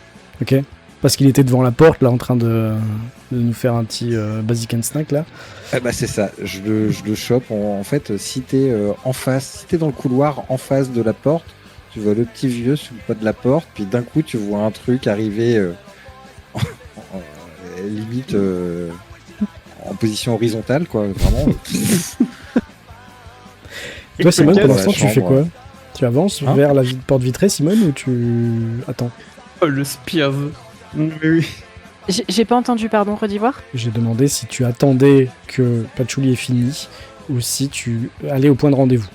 Ok? Parce qu'il était devant la porte, là, en train de nous faire un petit basic and snack, là. Ah bah c'est ça, je le chope. En fait, si t'es en face, si t'es dans le couloir en face de la porte, tu vois le petit vieux sur le pas de la porte, puis d'un coup tu vois un truc arriver limite en position horizontale, quoi, vraiment. Toi, Simone, dans pour la l'instant, tu fais chambre. quoi? Tu avances Hein vers la porte vitrée, Simone, ou tu... Attends, Oh, le spiave. Oui. J'ai pas entendu, pardon, redis voir. j'ai demandé si tu attendais que Patchouli ait fini, ou si tu allais au point de rendez-vous.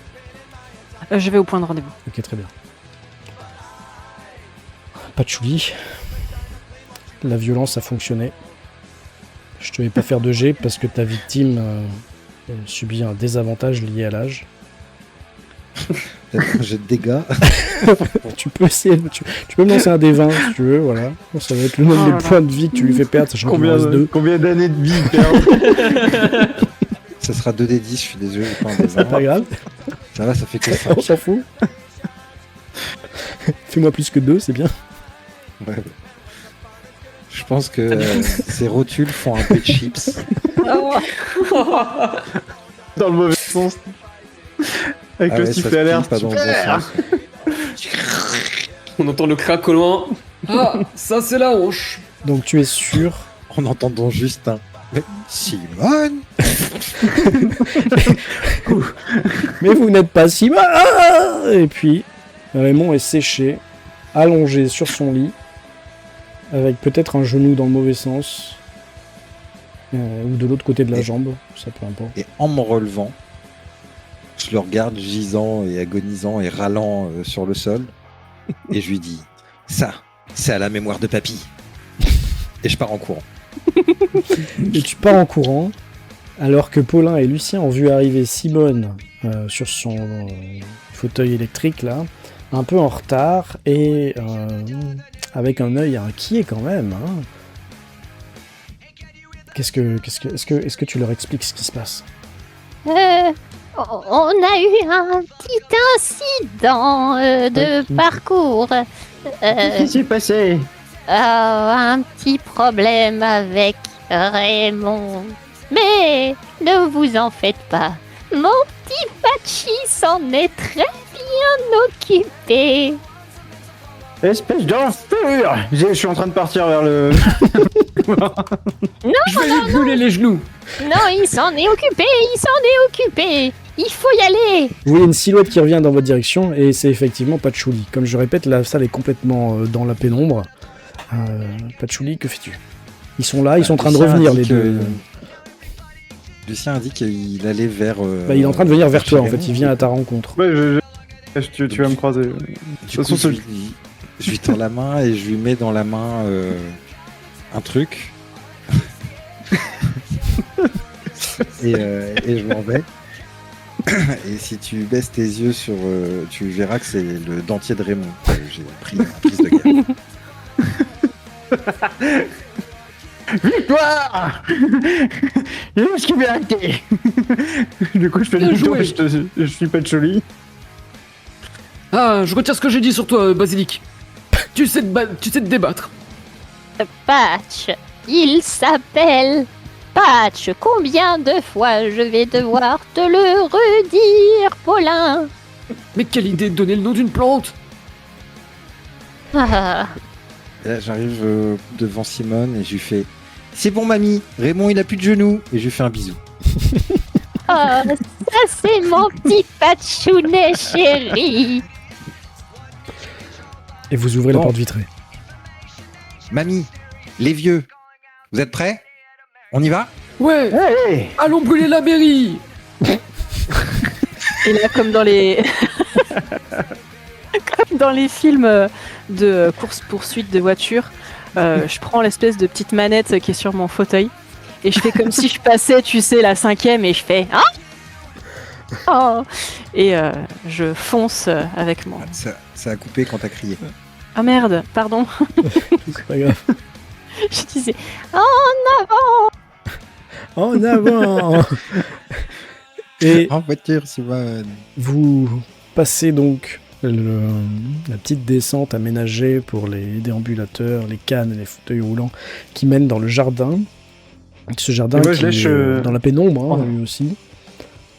Je vais au point de rendez-vous. Ok, très bien. Patchouli, la violence a fonctionné. Je te vais pas faire de jet parce que ta victime subit un désavantage lié à l'âge. J'ai de dégâts. Tu peux essayer, tu peux me lancer un des 20 si tu veux, voilà. Ça va être le nombre de points de vie que tu lui fais perdre, sachant qu'il en reste 2. Combien d'années de vie il perd? ça sera 2d10, je suis désolé, j'ai pas un C'est pas D20. grave, Ça va, ça fait que on 5. s'en fout. Fais-moi plus que 2, c'est bien. Ouais. Je pense que ces rotules font un peu de chips. Dans le mauvais sens. Avec Ah le ouais, ça sifflet à l'air. se plie pas dans le bon sens. On entend le crack au loin. Ah, ça c'est la hanche. Donc tu es sûr. En entendant juste un. Mais Simone. Mais vous n'êtes pas si mal. Ah et puis, Raymond est séché, allongé sur son lit, avec peut-être un genou dans le mauvais sens, ou de l'autre côté de la Et- jambe, ça peu importe. Et en me relevant, je le regarde gisant et agonisant et râlant sur le sol. Et je lui dis, ça, c'est à la mémoire de papy. Et je pars en courant. Et tu pars en courant, alors que Paulin et Lucien ont vu arriver Simone sur son fauteuil électrique, là, un peu en retard, et avec un œil inquiet quand même. Hein. Est-ce que tu leur expliques ce qui se passe? On a eu un petit incident de Oui. parcours. Qu'est-ce qui s'est passé? Un petit problème avec Raymond. Mais ne vous en faites pas. Mon petit Patchy s'en est très bien occupé. Espèce d'enflure! Je suis en train de partir vers le... Je vais lui brûler les genoux. Non, il s'en est occupé, Il faut y aller. Vous voyez une silhouette qui revient dans votre direction, et c'est effectivement Patchouli. Comme je répète, la salle est complètement dans la pénombre. Patchouli, que fais-tu? Ils sont là, ils sont en train de Lucien revenir a dit les deux. Lucien a dit qu'il allait vers. Bah, il est en train de venir vers toi en fait, Raymond. il vient à ta rencontre. Ouais, tu vas me croiser. Du toute coup, façon, je lui tends la main et je lui mets dans la main un truc. et je m'en vais. Et si tu baisses tes yeux sur, tu verras que c'est le dentier de Raymond que j'ai pris en prise de guerre. Victoire! Il est ce qui vient arrêter. Du coup, je fais Bien demi-tour joué. et je suis pas de joli. Ah, je retire ce que j'ai dit sur toi, Basilic. Tu sais te débattre. Patch, il s'appelle Patch. Combien de fois je vais devoir te le redire, Paulin? Mais quelle idée de donner le nom d'une plante. Ah, Et là, j'arrive devant Simone et je lui fais c'est bon, mamie, Raymond il a plus de genoux. Et je lui fais un bisou. ça c'est mon petit Patchounet chéri. Et vous ouvrez la Bon. porte vitrée. Mamie, les vieux, vous êtes prêts? On y va? Ouais, Hey! allons brûler la mairie. Et là, comme dans les comme dans les films de course-poursuite de voiture, je prends l'espèce de petite manette qui est sur mon fauteuil et je fais comme si je passais, tu sais, la 5e et je fais ah oh et je fonce avec mon Ça a coupé quand t'as crié. ah merde, pardon, C'est pas grave. Je disais en avant. En avant. Et En voiture, Simone. vous passez donc la petite descente aménagée pour les déambulateurs, les cannes et les fauteuils roulants qui mènent dans le jardin. Ce jardin Et moi, qui je lèche, est dans la pénombre, hein, oh. lui aussi.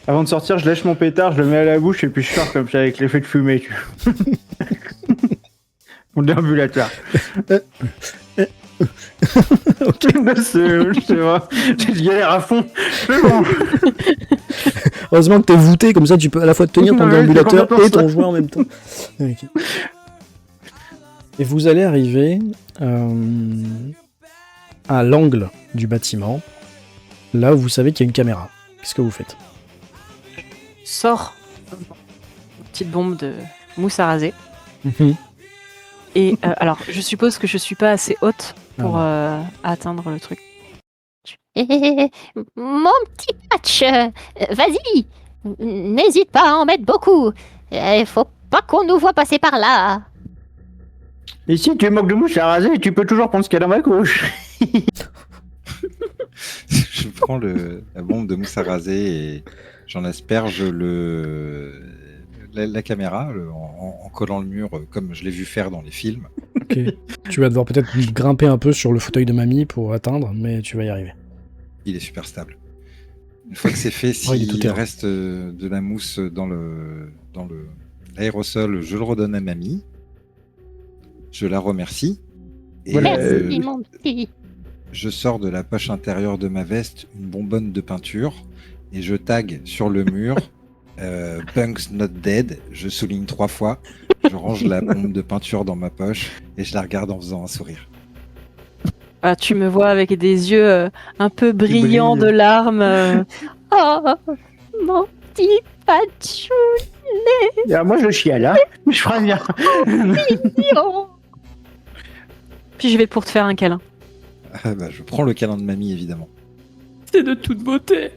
Avant de sortir, je lèche mon pétard, je le mets à la bouche et puis je sors comme ça avec l'effet de fumée. Tu vois. Mon déambulateur. C'est vrai. Je galère à fond. C'est bon. Heureusement que t'es voûté, comme ça tu peux à la fois tenir ton Ouais, déambulateur c'est complètement et ton ça. jouet en même temps. Ok. Et vous allez arriver à l'angle du bâtiment, là où vous savez qu'il y a une caméra. Qu'est-ce que vous faites? sors une petite bombe de mousse à raser. Et alors, je suppose que je suis pas assez haute pour atteindre le truc. Mon petit Patch, vas-y, n'hésite pas à en mettre beaucoup. Il faut pas qu'on nous voit passer par là. Et si tu manques de mouche à raser, tu peux toujours prendre ce qu'il y a dans ma couche. Je prends la bombe de mousse à raser et j'en asperge la caméra en collant le mur comme je l'ai vu faire dans les films. Ok. Tu vas devoir peut-être grimper un peu sur le fauteuil de mamie pour atteindre, mais tu vas y arriver. Il est super stable. Une fois que c'est fait, il est tout s'il terrain. reste de la mousse dans l'aérosol, je le redonne à mamie. Je la remercie. Et Merci, mon petit. je sors de la poche intérieure de ma veste une bonbonne de peinture et je tag sur le mur Punks Not Dead. Je souligne 3 fois. Je range la bombe de peinture dans ma poche et je la regarde en faisant un sourire. Ah, tu me vois avec des yeux un peu brillants de brillent. larmes. Oh, mon petit Patchou. Moi, je chiale, hein. Je préviens. Puis je vais pour te faire un câlin. Ah bah, je prends le câlin de mamie, évidemment. C'est de toute beauté.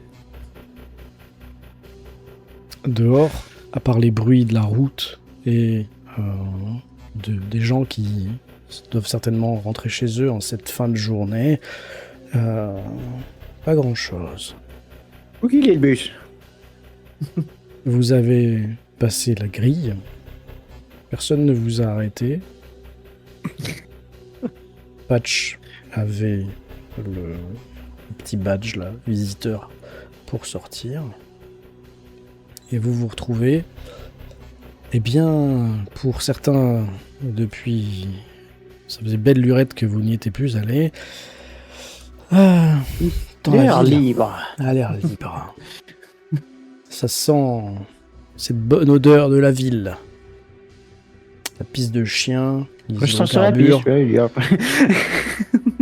Dehors, à part les bruits de la route et des gens qui doivent certainement rentrer chez eux en cette fin de journée, pas grand-chose. Où qu'il est le bus? Vous avez passé la grille. Personne ne vous a arrêté. Patch avait le petit badge là, visiteur, pour sortir. Et vous vous retrouvez, eh bien, pour certains, depuis... Ça faisait belle lurette que vous n'y étiez plus allé. Dans L'air la ville. libre. À l'air libre. Ça sent cette bonne odeur de la ville. La pisse de chien, les Moi, je sens sur la piste. hydrocarbures. Ouais, il y a-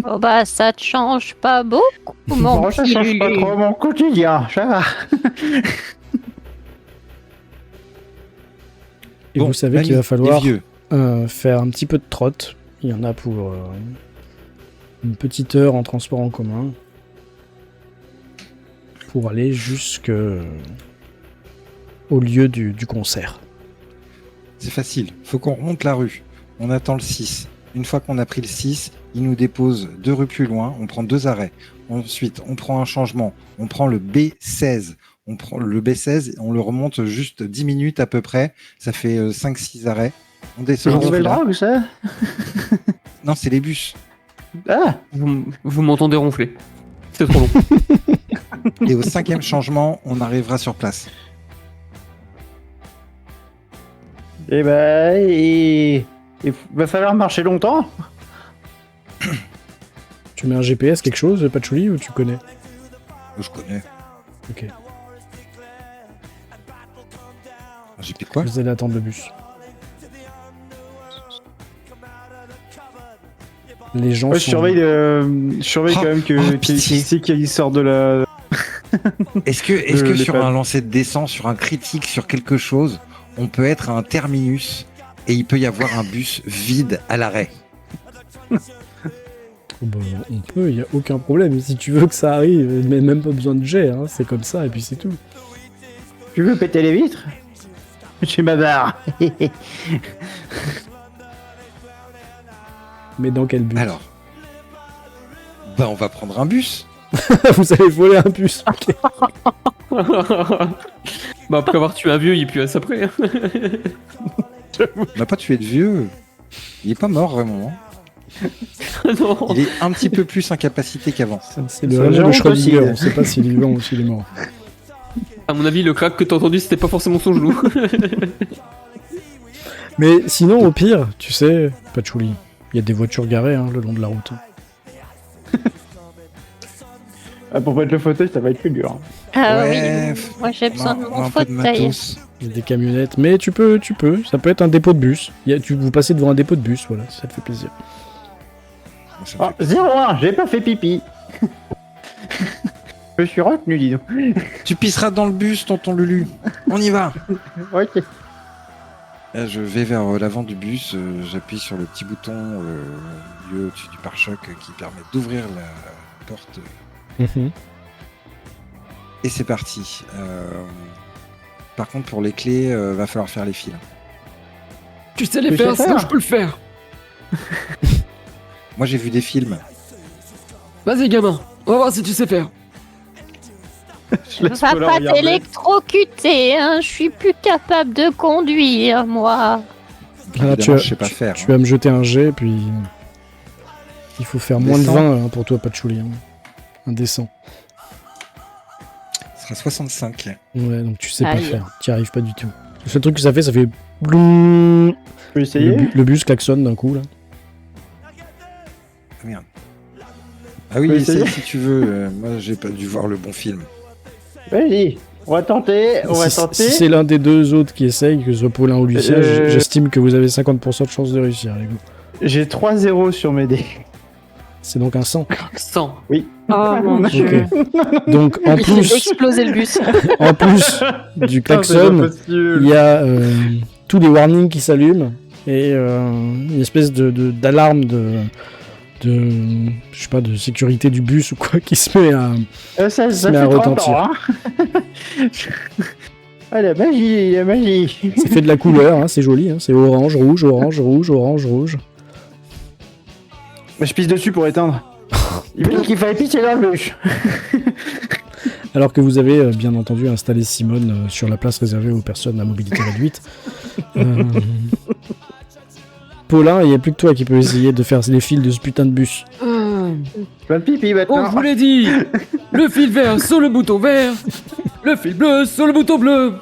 Oh bah, ça te change pas beaucoup, mon Bon, ça petit change pas Lulu. trop mon quotidien, ça va. Et Bon, vous savez mamie, qu'il va falloir les vieux. faire un petit peu de trotte. Il y en a pour une petite heure en transport en commun. Pour aller jusque au lieu du concert. C'est facile. Faut qu'on remonte la rue. On attend le 6. Une fois qu'on a pris le 6, il nous dépose 2 rues plus loin. On prend 2 arrêts. Ensuite, on prend un changement. On prend le B16. On prend le B16, on le remonte juste 10 minutes à peu près. Ça fait 5-6 arrêts. On C'est descend. une nouvelle celui-là. drogue, ça? Non, c'est les bus. Ah! Vous m'entendez ronfler. C'est trop long. Et au 5e changement, on arrivera sur place. Eh ben, il va falloir marcher longtemps. Tu mets un GPS, quelque chose, Patchouli, ou tu connais? Je connais. Ok. J'ai fait quoi? Vous allez attendre le bus. Les gens Ouais, je sont... surveille, quand même pitié. qu'il sort de la. Est-ce que les sur fans. un lancer de descente, sur un critique, sur quelque chose, on peut être à un terminus et il peut y avoir un bus vide à l'arrêt? Oh bah, on peut, il n'y a aucun problème. Si tu veux que ça arrive, mais même pas besoin de jet, hein, c'est comme ça et puis c'est tout. Tu veux péter les vitres? Je suis bavard. Mais dans quel but? Alors, bah on va prendre un bus. Vous allez voler un bus. Ok. Bah après avoir tué un vieux, il pue à ça près. On n'a pas tué de vieux. Il est pas mort vraiment. Hein. Non. Il est un petit peu plus incapacité qu'avant. C'est Ça le Raymond de géronte Schrödinger. aussi. On sait pas s'il est vivant ou s'il est mort. À mon avis, le crack que t'as entendu, c'était pas forcément son genou. Mais sinon, au pire, tu sais, Patchouli, il y a des voitures garées le long de la route. Ah, pour mettre le fauteuil, ça va être plus dur. Ah Ouais, oui, moi j'ai besoin de on a mon un peu de fauteuil. matos. Il y a des camionnettes, mais tu peux, ça peut être un dépôt de bus. Vous passez devant un dépôt de bus, voilà, si ça te fait plaisir. Ça me Ah, 0-1, j'ai pas fait pipi. Je suis retenu, dis donc. Tu pisseras dans le bus, tonton Lulu. On y va. Ok. Là, je vais vers l'avant du bus. J'appuie sur le petit bouton lieu au-dessus du pare-choc qui permet d'ouvrir la porte. Et c'est parti. Par contre, pour les clés, va falloir faire les fils. Tu sais les Tu sais faire, sinon faire je peux le faire. Moi, j'ai vu des films. Vas-y, gamin. On va voir si tu sais faire. Je laisse va Paula pas regarder. t'électrocuter, hein. Je suis plus capable de conduire, moi. Ah, Évidemment, je sais pas faire. Tu vas me jeter un jet, puis il faut faire moins de Descends. 20 pour toi, Patchouli. Hein. Un descend. Ce sera 65. Ouais, donc tu sais pas Aïe. faire. Tu arrives pas du tout. Le seul truc que ça fait bloum. Je peux essayer. Le bus klaxonne d'un coup là. Ah merde. Ah oui, peux essaye essayer si tu veux. Moi, j'ai pas dû voir le bon film. Vas-y, on va tenter. Si c'est l'un des deux autres qui essaye, que ce soit Paulin ou Lucien, j'estime que vous avez 50% de chance de réussir, les gars. J'ai 3-0 sur mes dés. C'est donc un 100. 100. Oh mon dieu. Ok. Donc en Il fait plus, exploser le bus. en plus du Ah, c'est pas klaxon, possible. il y a tous les warnings qui s'allument et une espèce d'alarme de je sais pas, de sécurité du bus ou quoi qui se met à Ça se fait met à 30 retentir. ans, hein. Ah, la magie, la magie. Ça fait de la couleur, hein, c'est joli, hein, c'est orange, rouge, orange, rouge, orange, rouge. Bah, je pisse dessus pour éteindre. Il m'a dit qu'il fallait pisser dans le bus. Alors que vous avez bien entendu installé Simone sur la place réservée aux personnes à mobilité réduite. Paulin, il n'y a plus que toi qui peux essayer de faire les fils de ce putain de bus. Plein de pipi On maintenant. vous l'a dit. Le fil vert sur le bouton vert. Le fil bleu sur le bouton bleu.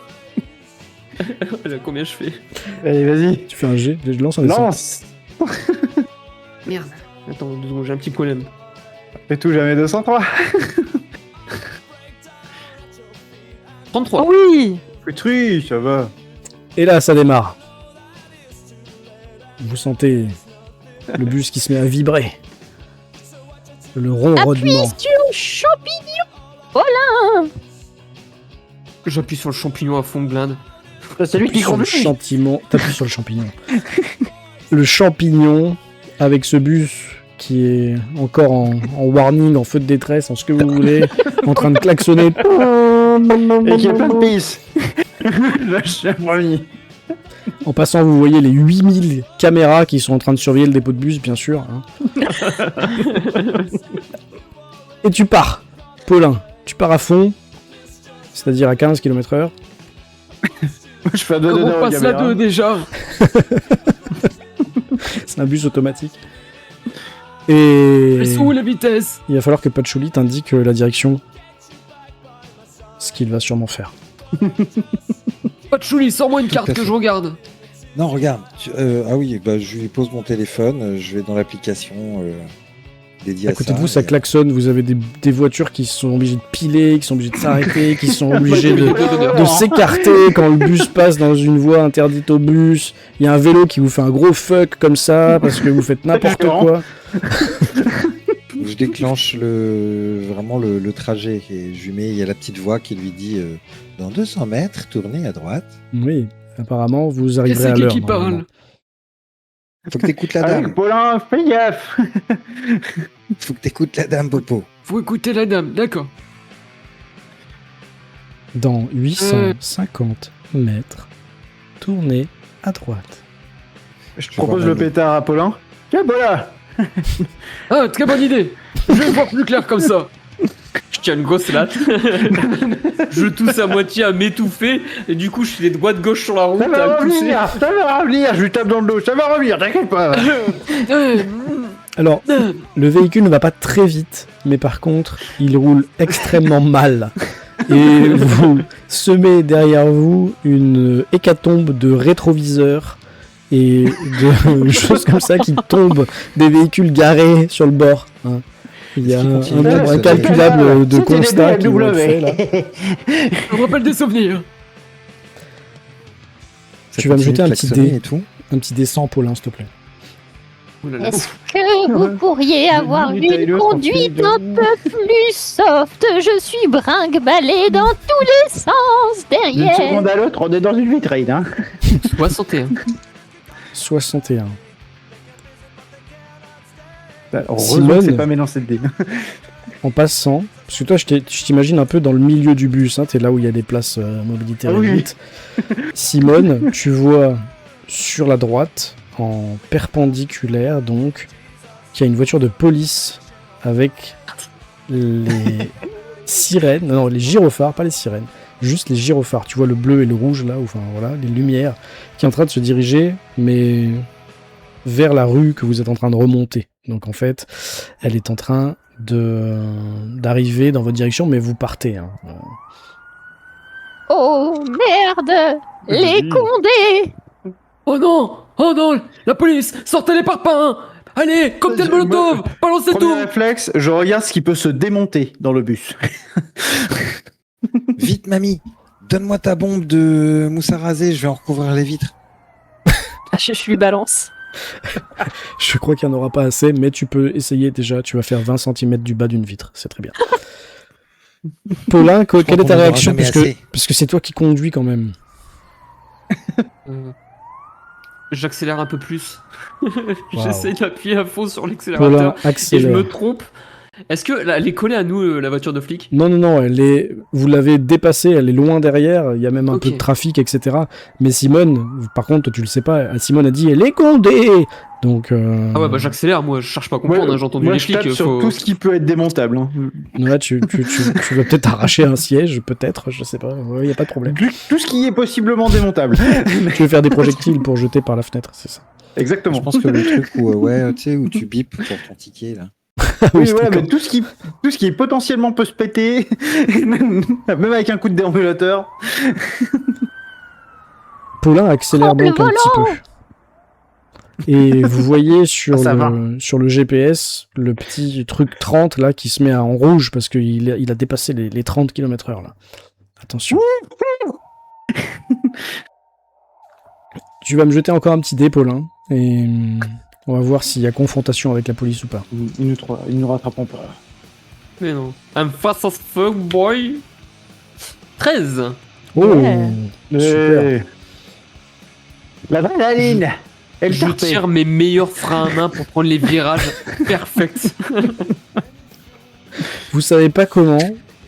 Combien je fais? Allez, vas-y. Tu fais un G, je lance un dessin. Lance. Merde. Attends, 2 secondes, j'ai un petit problème. Fais tout jamais 203. 33. Oh oui. Petri, ça va. Et là, ça démarre. Vous sentez le bus qui se met à vibrer. Le ronronnement. Sur le champignon. J'appuie sur le champignon à fond de blinde. C'est lui qui Sur le conduit. champignon. T'appuies sur le champignon. Le champignon, avec ce bus qui est encore en warning, en feu de détresse, en ce que vous voulez, en train de klaxonner. Et qui a plein de pisse. Là, je suis premier. En passant, vous voyez les 8000 caméras qui sont en train de surveiller le dépôt de bus, bien sûr. Hein. Et tu pars, Paulin. Tu pars à fond, c'est-à-dire à 15 km/h. Je fais un doigt Comment d'honneur on aux passe la caméras. 2 déjà? C'est un bus automatique. Et Elles sont où les vitesses? il va falloir que Patchouli t'indique la direction. Ce qu'il va sûrement faire. Patchouli, sors-moi une Tout carte à que fait. je regarde. Non, regarde. Ah oui, bah, je lui pose mon téléphone. Je vais dans l'application dédiée À à côté ça. de vous, ça et- klaxonne. Vous avez des voitures qui sont obligées de piler, qui sont obligées de s'arrêter, qui sont obligées de s'écarter quand le bus passe dans une voie interdite au bus. Il y a un vélo qui vous fait un gros fuck comme ça parce que vous faites n'importe quoi. Je déclenche vraiment le trajet et je lui mets, il y a la petite voix qui lui dit dans 200 mètres, tournez à droite. Oui, apparemment, vous arriverez Qu'est-ce à qui l'heure. qui normalement. parle? Faut que t'écoutes la dame. Avec Paulin, fais gaffe. Faut que t'écoutes la dame, Popo. Faut écouter la dame, d'accord. Dans 850 mètres, tournez à droite. Je te propose le pétard à Paulin. Tiens, Paulin. Ah, très bonne idée. Je vais voir plus clair comme ça. Je tiens une grosse latte. Je tousse à moitié à m'étouffer. Et du coup, je fais des doigts de gauche sur la route Ça à va le pousser. revenir, je lui tape dans le dos, ça va revenir, t'inquiète pas. Alors, le véhicule ne va pas très vite, mais par contre, il roule extrêmement mal. Et vous semez derrière vous une hécatombe de rétroviseurs et de choses comme ça qui tombent des véhicules garés sur le bord. Hein. Il y a Est-ce qu'il un continue nombre de- incalculable de C'était les constats qui vont BMW. être faits, là. Je me rappelle des souvenirs. Ça Tu vas me continue jeter de un petit klaxonner dé. et tout. Un petit dessin, Paulin, s'il te plaît. Oh là là. Est-ce que vous pourriez avoir Une bouteille une de conduite tranquille. un peu plus soft? Je suis brinque-ballée dans tous les sens D'une derrière. seconde à l'autre, on est dans une vitrine, hein. 61. 61. Heureusement Simone. que c'est pas mélancé de dés. En passant, parce que toi, je t'imagine un peu dans le milieu du bus, hein, t'es là où il y a des places mobilité Ah oui. réduite. Simone, tu vois sur la droite, en perpendiculaire donc, qu'il y a une voiture de police avec les sirènes, non, les gyrophares, pas les sirènes, juste les gyrophares. Tu vois le bleu et le rouge là, enfin voilà, les lumières qui est en train de se diriger, mais vers la rue que vous êtes en train de remonter. Donc en fait, elle est en train d'arriver dans votre direction, mais vous partez. Hein. Oh merde! Les condés! Oh non, la police, sortez les parpaings. Allez, cocktail molotov, balancez tout. Premier réflexe, je regarde ce qui peut se démonter dans le bus. Vite, mamie, donne-moi ta bombe de mousse à raser, je vais en recouvrir les vitres. Ah, je lui balance. Je crois qu'il n'y en aura pas assez, mais tu peux essayer déjà. Tu vas faire 20 cm du bas d'une vitre. C'est très bien. Paulin, quelle est ta réaction puisque c'est toi qui conduis quand même. J'accélère un peu plus. Wow. J'essaie d'appuyer à fond sur l'accélérateur. Paulin, accélère. Et je me trompe. Est-ce que elle est collée à nous, la voiture de flic? Non, vous l'avez dépassée, elle est loin derrière, il y a même un peu de trafic, etc. Mais Simone, par contre, tu le sais pas, Simone a dit « Elle est condée !» Donc... Ah ouais, bah j'accélère, moi je cherche pas à comprendre, hein, j'ai entendu moi, les je flics. tape sur tout ce qui peut être démontable. Hein. Là, tu vas peut-être arracher un siège, peut-être, je sais pas, il y a pas de problème. Tout ce qui est possiblement démontable. Tu veux faire des projectiles pour jeter par la fenêtre, c'est ça. Exactement. Je pense que le truc où, tu sais, où tu bipes pour ton ticket, là. Oui, voilà, mais tout ce qui est potentiellement peut se péter, même avec un coup de déambulateur. Paulin accélère donc un petit peu. Et vous voyez sur le GPS le petit truc 30 là qui se met en rouge parce qu'il a dépassé les 30 km/h là. Attention. Tu vas me jeter encore un petit dé, Paulin, et on va voir s'il y a confrontation avec la police ou pas. Ils nous rattraperont pas. Mais non. I'm fast as fuck, boy. 13. Oh, super. L'adrénaline. Je tire mes meilleurs freins à main pour prendre les virages perfects. Vous savez pas comment,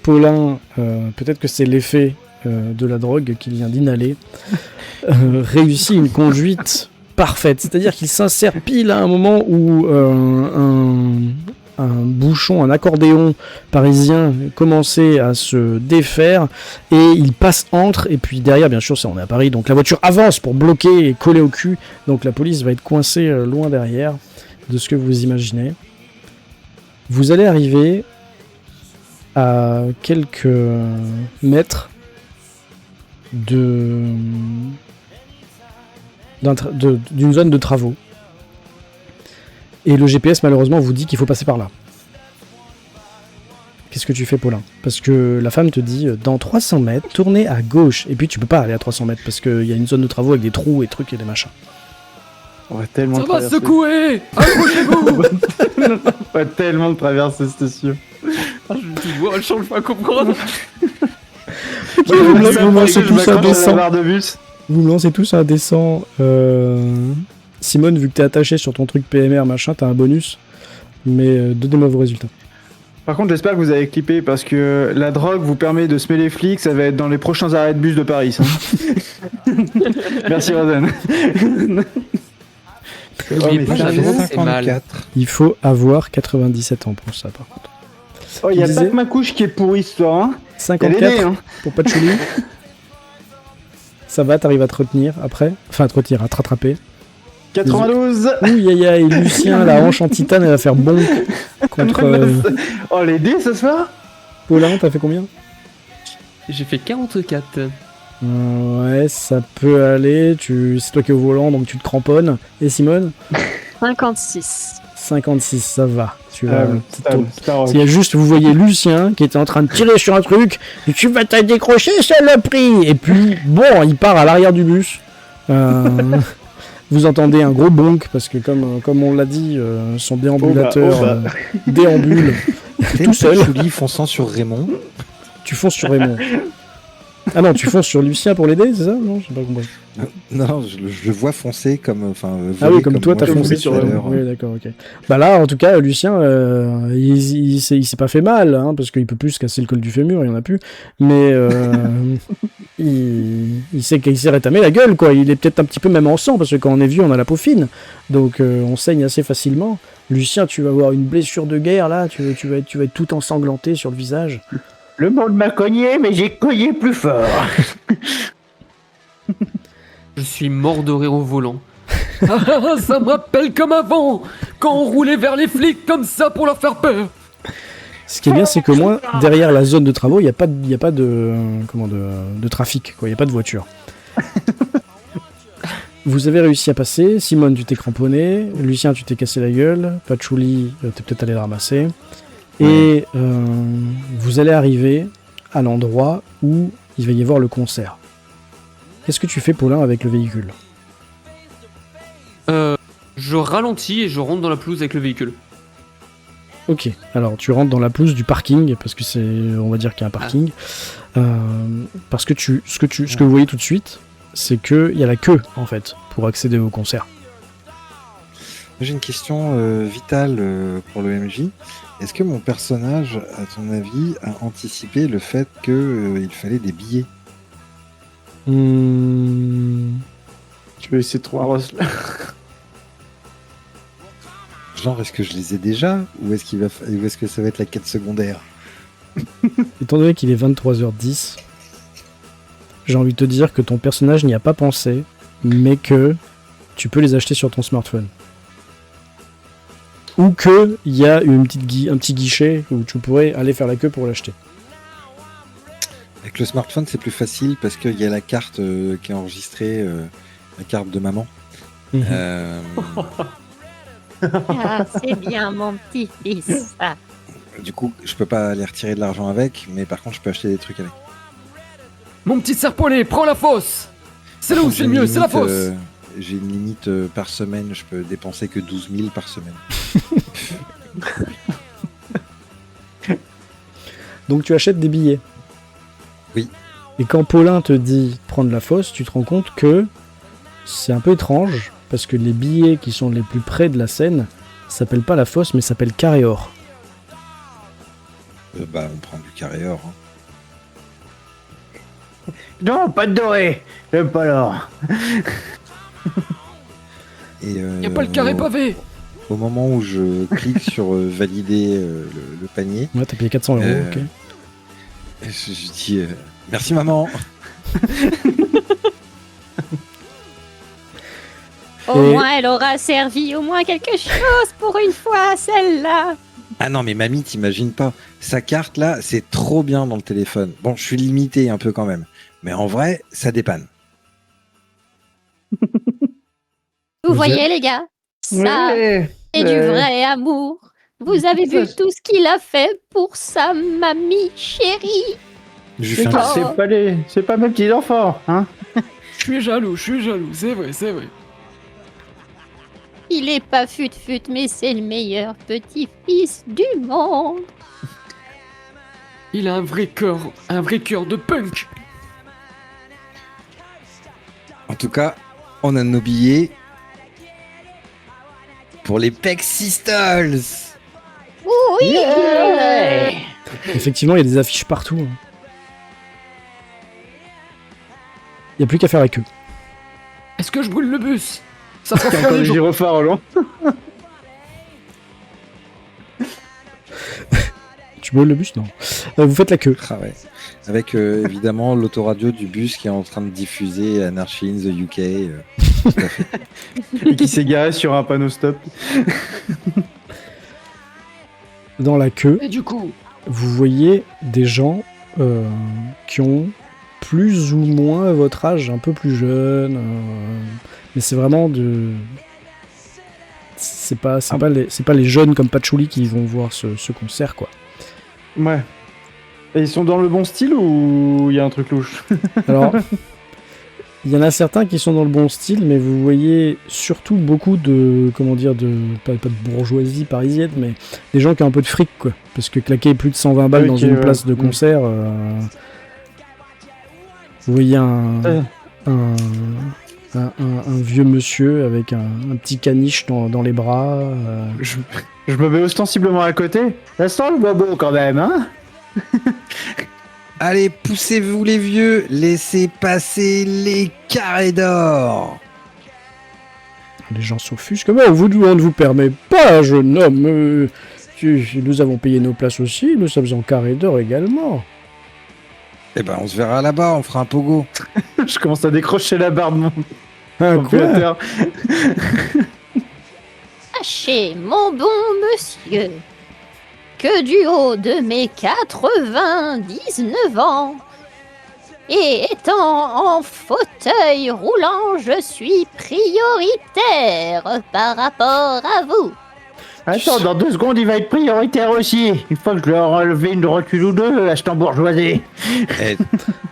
Paulin, peut-être que c'est l'effet de la drogue qu'il vient d'inhaler, réussit une conduite parfaite. C'est-à-dire qu'il s'insère pile à un moment où un bouchon, un accordéon parisien commençait à se défaire et il passe entre, et puis derrière, bien sûr, ça on est à Paris, donc la voiture avance pour bloquer et coller au cul, donc la police va être coincée loin derrière de ce que vous imaginez. Vous allez arriver à quelques mètres d'une zone de travaux. Et le GPS malheureusement vous dit qu'il faut passer par là. Qu'est-ce que tu fais, Paulin? Parce que la femme te dit dans 300 mètres, tournez à gauche. Et puis tu peux pas aller à 300 mètres parce qu'il y a une zone de travaux avec des trous et trucs et des machins. On va tellement ça va secouer. Accrochez-vous. On va tellement traverser cette station. Ah, je vois, elle change pas à comprendre. Vous me lancez tous un descend. Vous me lancez tous un descend. Simone, vu que t'es attaché sur ton truc PMR machin, t'as un bonus. Mais donnez-moi vos résultats. Par contre, j'espère que vous avez clippé parce que la drogue vous permet de semer les flics, ça va être dans les prochains arrêts de bus de Paris. Ça. Merci, Rosen. Il faut avoir 97 ans pour ça, par contre. Oh, il y a pas que ma couche qui est pourrie ce soir. Hein. 54 hein. Pour Patchouli. Ça va, t'arrives à te retenir après. Enfin, à te retirer, à te rattraper. 92. Oui, et Lucien, la hanche en titane, elle va faire bon contre... Oh, les dés ce soir. Paulin, t'as fait combien? J'ai fait 44. Ouais, ça peut aller. C'est toi qui es au volant, donc tu te cramponnes. Et Simone? 56. 56, ça va. Tu vas... Il y a juste, vous voyez Lucien qui était en train de tirer sur un truc. Et tu vas te décrocher, saloperie. Et puis, bon, il part à l'arrière du bus. Vous entendez un gros bonk parce que comme on l'a dit, son déambulateur déambule tout seul. Chouli fonçant sur Raymond. Tu fonces sur Raymond. Ah non, tu fonces sur Lucien pour l'aider, c'est ça? Non, j'ai pas compris. Non, je le vois foncer comme. Enfin, Ah voler oui, comme toi, moi, t'as je foncé faisais sur tout à le. l'heure. Oui, d'accord, ok. Bah là, en tout cas, Lucien, il s'est pas fait mal, hein, parce qu'il peut plus se casser le col du fémur, il y en a plus. Mais il s'est rétamé la gueule, quoi. Il est peut-être un petit peu même en sang, parce que quand on est vieux, on a la peau fine. Donc on saigne assez facilement. Lucien, tu vas avoir une blessure de guerre, là. Tu vas être tout ensanglanté sur le visage. Le monde m'a cogné, mais j'ai cogné plus fort. Je suis mort de rire au volant. Ah, ça me rappelle comme avant, quand on roulait vers les flics comme ça pour leur faire peur. Ce qui est bien, c'est que moi, derrière la zone de travaux, il n'y a pas de trafic, quoi. Il n'y a pas de voiture. Vous avez réussi à passer. Simone, tu t'es cramponné. Lucien, tu t'es cassé la gueule. Patchouli, t'es peut-être allé le ramasser. Et vous allez arriver à l'endroit où il va y avoir le concert. Qu'est-ce que tu fais, Paulin, avec le véhicule? Je ralentis et je rentre dans la pelouse avec le véhicule. Ok, alors tu rentres dans la pelouse du parking, parce que on va dire qu'il y a un parking. Parce que ce que vous voyez tout de suite, c'est qu'il y a la queue, en fait, pour accéder au concert. J'ai une question vitale pour le MJ. Est-ce que mon personnage, à ton avis, a anticipé le fait qu'il fallait des billets? Je vais essayer de trouver un Ross là. Genre, est-ce que je les ai déjà ou est-ce que ça va être la quête secondaire? Étant donné qu'il est 23h10, j'ai envie de te dire que ton personnage n'y a pas pensé, mais que tu peux les acheter sur ton smartphone. Ou qu'il y a un petit guichet où tu pourrais aller faire la queue pour l'acheter. Avec le smartphone, c'est plus facile parce qu'il y a la carte qui est enregistrée, la carte de maman. Ah, c'est bien, mon petit-fils. ça. Du coup, je peux pas aller retirer de l'argent avec, mais par contre, je peux acheter des trucs avec. Mon petit serpolet, prends la fosse. C'est là où c'est le mieux, c'est la fosse. J'ai une limite par semaine, je peux dépenser que 12 000 par semaine. Donc tu achètes des billets. Oui. Et quand Paulin te dit prendre la fosse, tu te rends compte que c'est un peu étrange, parce que les billets qui sont les plus près de la scène s'appellent pas la fosse, mais s'appellent carré or. Bah, on prend du carré or. Hein. Non, pas de doré. J'aime pas l'or. Et Y a pas le carré pavé. au moment où je clique sur valider le panier, Ouais, t'as payé 400 €, ok. je dis merci maman. Au moins, elle aura servi au moins quelque chose pour une fois, celle-là. Ah non, mais mamie, t'imagines pas. Sa carte là, c'est trop bien dans le téléphone. Bon, je suis limité un peu quand même. Mais en vrai, ça dépanne. Vous voyez, les gars, ça, c'est du vrai amour. Vous avez vu tout ce qu'il a fait pour sa mamie chérie. Je lui fais un Oh. C'est pas mes petits enfants, hein. Je suis jaloux, c'est vrai, c'est vrai. Il est pas fut-fut, mais c'est le meilleur petit-fils du monde. Il a un vrai cœur de punk. En tout cas, on a nos billets pour les Peck Sisters. Oui. Effectivement, il y a des affiches partout. Il n'y a plus qu'à faire la queue. Est-ce que je brûle le bus? Ça fera T'as faire encore les des gens. gyrophares au loin. Tu brûles le bus? Non. Vous faites la queue. Ah ouais. Avec évidemment l'autoradio du bus qui est en train de diffuser Anarchy in the UK. Tout à fait. Et qui s'est garé sur un panneau stop. Dans la queue, Et du coup, vous voyez des gens qui ont plus ou moins votre âge, un peu plus jeunes. Mais c'est vraiment de... C'est pas les jeunes comme Patchouli qui vont voir ce concert, quoi. Ouais. Et ils sont dans le bon style ou il y a un truc louche? Alors, il y en a certains qui sont dans le bon style, mais vous voyez surtout beaucoup de, pas de bourgeoisie parisienne, mais des gens qui ont un peu de fric, quoi. Parce que claquer plus de 120 balles Oui, dans qui, une place de concert, Vous voyez un vieux monsieur avec un petit caniche dans les bras. Je me mets ostensiblement à côté. Ça sent le bobo quand même, hein? Allez, poussez-vous les vieux, laissez passer les carrés d'or. Les gens s'offusquent. On ne vous permet pas, jeune homme. Nous avons payé nos places aussi. Nous sommes en carré d'or également. Eh ben, on se verra là-bas, on fera un pogo. Je commence à décrocher la barre de mon Ah, quoi? calculateur. Sachez, mon bon monsieur, que du haut de mes 99 ans, et étant en fauteuil roulant, je suis prioritaire par rapport à vous. Attends, dans 2 secondes, il va être prioritaire aussi. Une fois que je leur ai enlevé une rotule ou deux, là, je t'embourgeoisie. Eh,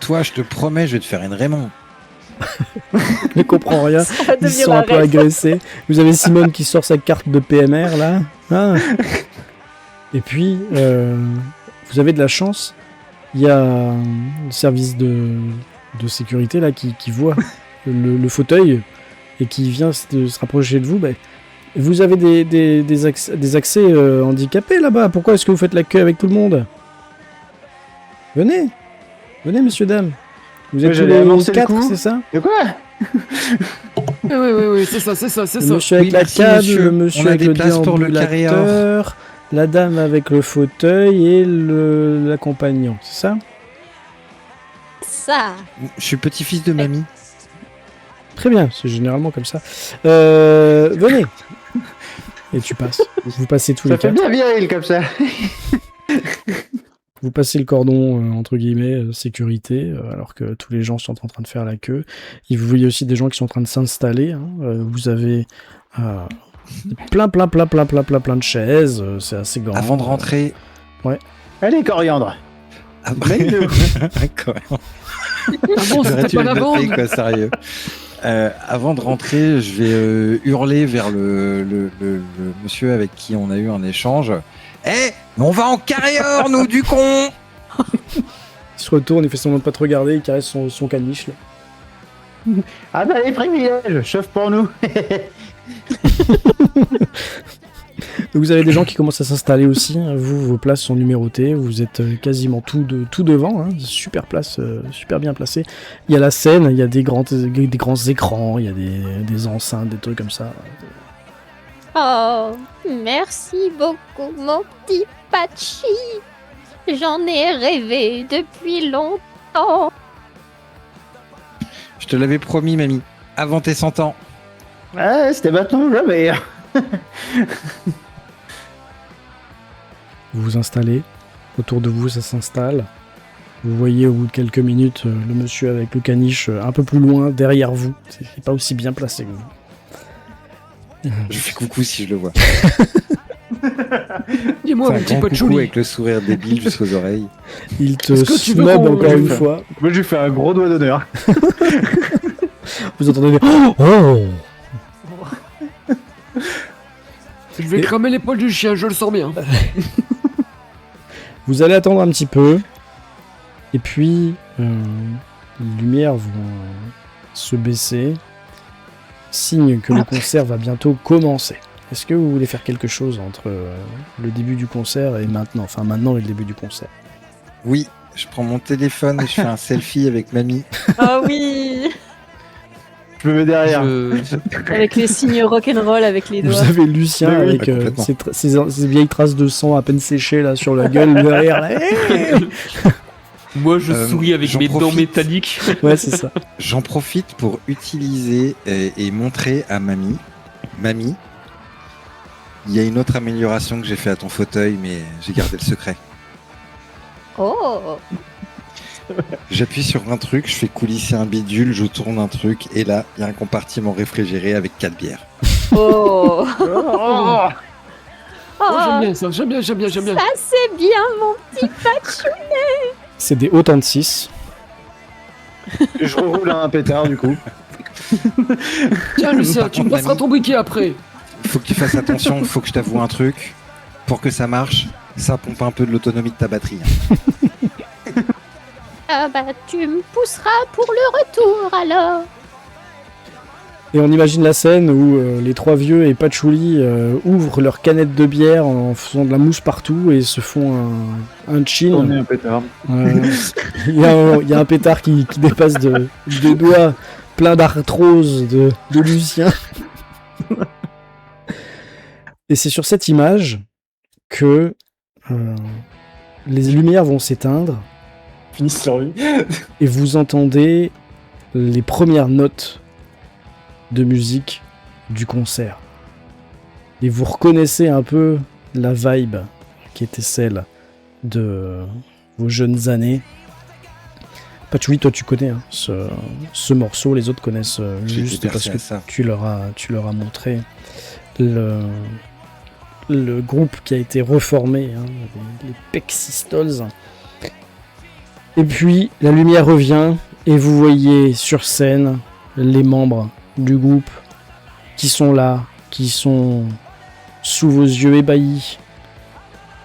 toi, je te promets, je vais te faire une Raymond. Je ne comprends rien. Ça va Ils devenir sont la un peu reine. agressés. Vous avez Simone qui sort sa carte de PMR là. Ah. Et puis, vous avez de la chance. Il y a le service de sécurité là qui voit le fauteuil et qui vient se rapprocher de vous. Ben, vous avez des accès handicapés là-bas. Pourquoi est-ce que vous faites la queue avec tout le monde? Venez, messieurs, dames. Vous êtes tous j'allais les amorcer le 4, coup. c'est ça? De quoi? Oui, c'est ça. Le monsieur avec Oui, la merci, canne, monsieur. le monsieur On a avec des le places pour le carré or. déambulateur, la dame avec le fauteuil et l'accompagnant, c'est ça? Ça, Je suis petit-fils de mamie. Très bien, c'est généralement comme ça. Venez. Et tu passes. Vous passez tous Ça les fait 4. bien viril comme ça. Vous passez le cordon, entre guillemets, sécurité, alors que tous les gens sont en train de faire la queue. Et vous voyez aussi des gens qui sont en train de s'installer. Hein. Vous avez plein de chaises. C'est assez grand. Avant de rentrer. Allez, coriandre. Après... D'accord. Ah bon, J'aurais c'était dû pas le la noter, bande. quoi, sérieux. Avant de rentrer, je vais hurler vers le monsieur avec qui on a eu un échange. Eh, on va en carré-or, nous, du con! Il se retourne, il fait semblant de pas te regarder, il caresse son caniche. Là. Ah bah les privilèges, sauf pour nous. Donc vous avez des gens qui commencent à s'installer aussi. Hein. Vous, vos places sont numérotées. Vous êtes quasiment tout devant. Hein. Super place, super bien placée. Il y a la scène, il y a des grands écrans, il y a des enceintes, des trucs comme ça. oh, merci beaucoup, mon petit Patchy. J'en ai rêvé depuis longtemps. Je te l'avais promis, mamie. Avant tes 100 ans. Ah, c'était maintenant ou jamais. Vous vous installez. Autour de vous, ça s'installe. Vous voyez au bout de quelques minutes le monsieur avec le caniche un peu plus loin, derrière vous. C'est pas aussi bien placé que vous. Je fais coucou si je le vois. Dis-moi, C'est mon un petit grand coucou patchouli. avec le sourire débile jusqu'aux oreilles. Il te Est-ce que tu veux snob qu'on- encore une fois. Moi, je lui fais un gros doigt d'honneur. Vous entendez des oh. Je vais cramer les poils du chien, je le sens bien. Vous allez attendre un petit peu. Et puis, les lumières vont se baisser. Signe que le concert va bientôt commencer. Est-ce que vous voulez faire quelque chose entre le début du concert et maintenant? Enfin, maintenant et le début du concert. Oui, je prends mon téléphone et je fais un selfie avec mamie. Ah oui. Je me mets derrière. Avec les signes rock'n'roll avec les Vous doigts. avez Lucien Mais oui, avec complètement. ses vieilles traces de sang à peine séchées là sur la gueule derrière. Là. Moi, je Euh, souris avec j'en mes dents profite. métalliques. Ouais, c'est ça. J'en profite pour utiliser et montrer à mamie. Mamie, il y a une autre amélioration que j'ai fait à ton fauteuil, mais j'ai gardé le secret. Oh, J'appuie sur un truc, je fais coulisser un bidule, je tourne un truc, et là, il y a un compartiment réfrigéré avec 4 bières. Oh. Oh, Oh, j'aime oh, bien ça, j'aime bien. ça c'est bien, mon petit Patchou. C'est des hauts temps de 6. et je reroule un pétard du coup. Tiens, Lucien, tu me Par contre, passeras mamie. ton briquet après. Faut que tu fasses attention, faut que je t'avoue un truc. Pour que ça marche, ça pompe un peu de l'autonomie de ta batterie. Ah bah, tu me pousseras pour le retour, alors. Et on imagine la scène où les trois vieux et Patchouli ouvrent leur canette de bière en faisant de la mousse partout et se font un chin. On est un pétard. Il y a un pétard qui dépasse des doigts plein d'arthrose de Lucien. Et c'est sur cette image que les lumières vont s'éteindre Finissent leur vie. et vous entendez les premières notes de musique du concert. Et vous reconnaissez un peu la vibe qui était celle de vos jeunes années. Patchouli, toi tu connais hein, ce morceau, les autres connaissent juste parce que tu leur as montré le groupe qui a été reformé, hein, les Pexistols. Et puis la lumière revient et vous voyez sur scène les membres du groupe qui sont là, qui sont sous vos yeux ébahis,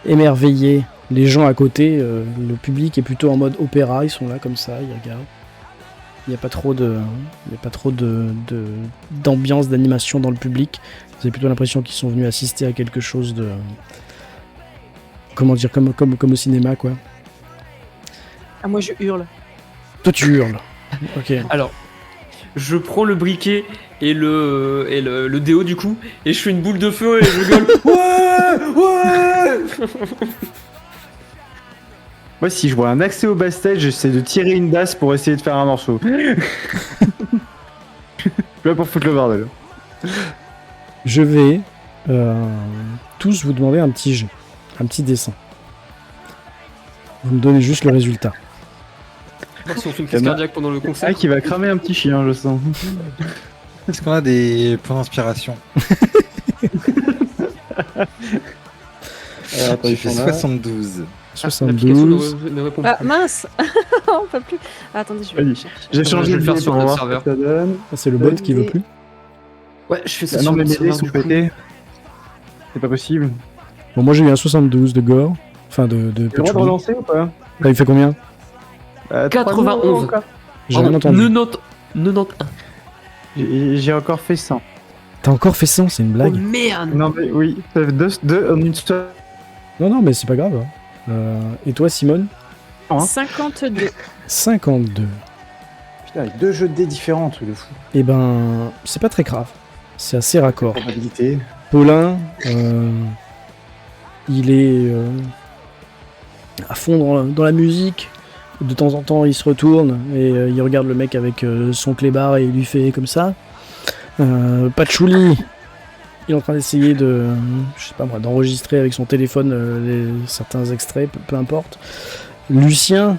émerveillés. Les gens à côté, le public est plutôt en mode opéra, ils sont là comme ça, ils regardent. Il n'y a pas trop d'ambiance, d'animation dans le public. Vous avez plutôt l'impression qu'ils sont venus assister à quelque chose de... Comment dire, comme au cinéma, quoi. Ah, moi je hurle. Toi, tu hurles. Ok. Alors, je prends le briquet et le déo du coup, et je fais une boule de feu et je gueule. Ouais. Moi, si je vois un accès au backstage, j'essaie de tirer une dasse pour essayer de faire un morceau. Je suis là pour foutre le bordel. Je vais tous vous demander un petit jeu, un petit dessin. Vous me donnez juste le résultat. Si on fait une crise cardiaque pendant le concert. Ah, qui va cramer un petit chien, je sens. Est-ce qu'on a des points d'inspiration? J'ai fait 72. 72. Ne répond Ah, plus. mince. On peut plus. Ah, attendez, je vais Vas-y. chercher. J'ai Je changé vais de le faire billet sur pour notre voir serveur. ce que ça donne. Ah, c'est le bot qui veut plus. Ouais, je fais ça Ah non, sur mais notre mes dés serveur, sont du coup. pétés. C'est pas possible. Bon, moi j'ai eu un 72 de Gore. Enfin, de Tu as le droit de Patchouli. relancer ou pas? Là, il fait combien? 91. encore. J'ai rien entendu. 91. J'ai encore fait 100. T'as encore fait 100, c'est une Oh blague. merde. Non, mais oui, ça fait deux en une seule. Non, mais c'est pas grave. Hein. Et toi, Simone? Hein 52. 52. Putain, avec 2 jeux de dés différents, truc de fou. Eh ben, c'est pas très grave. C'est assez raccord. Probabilité. Paulin, il est à fond dans la musique. De temps en temps, il se retourne et il regarde le mec avec son clébard et il lui fait comme ça. Patchouli, il est en train d'essayer d'enregistrer avec son téléphone certains extraits, peu importe. Lucien,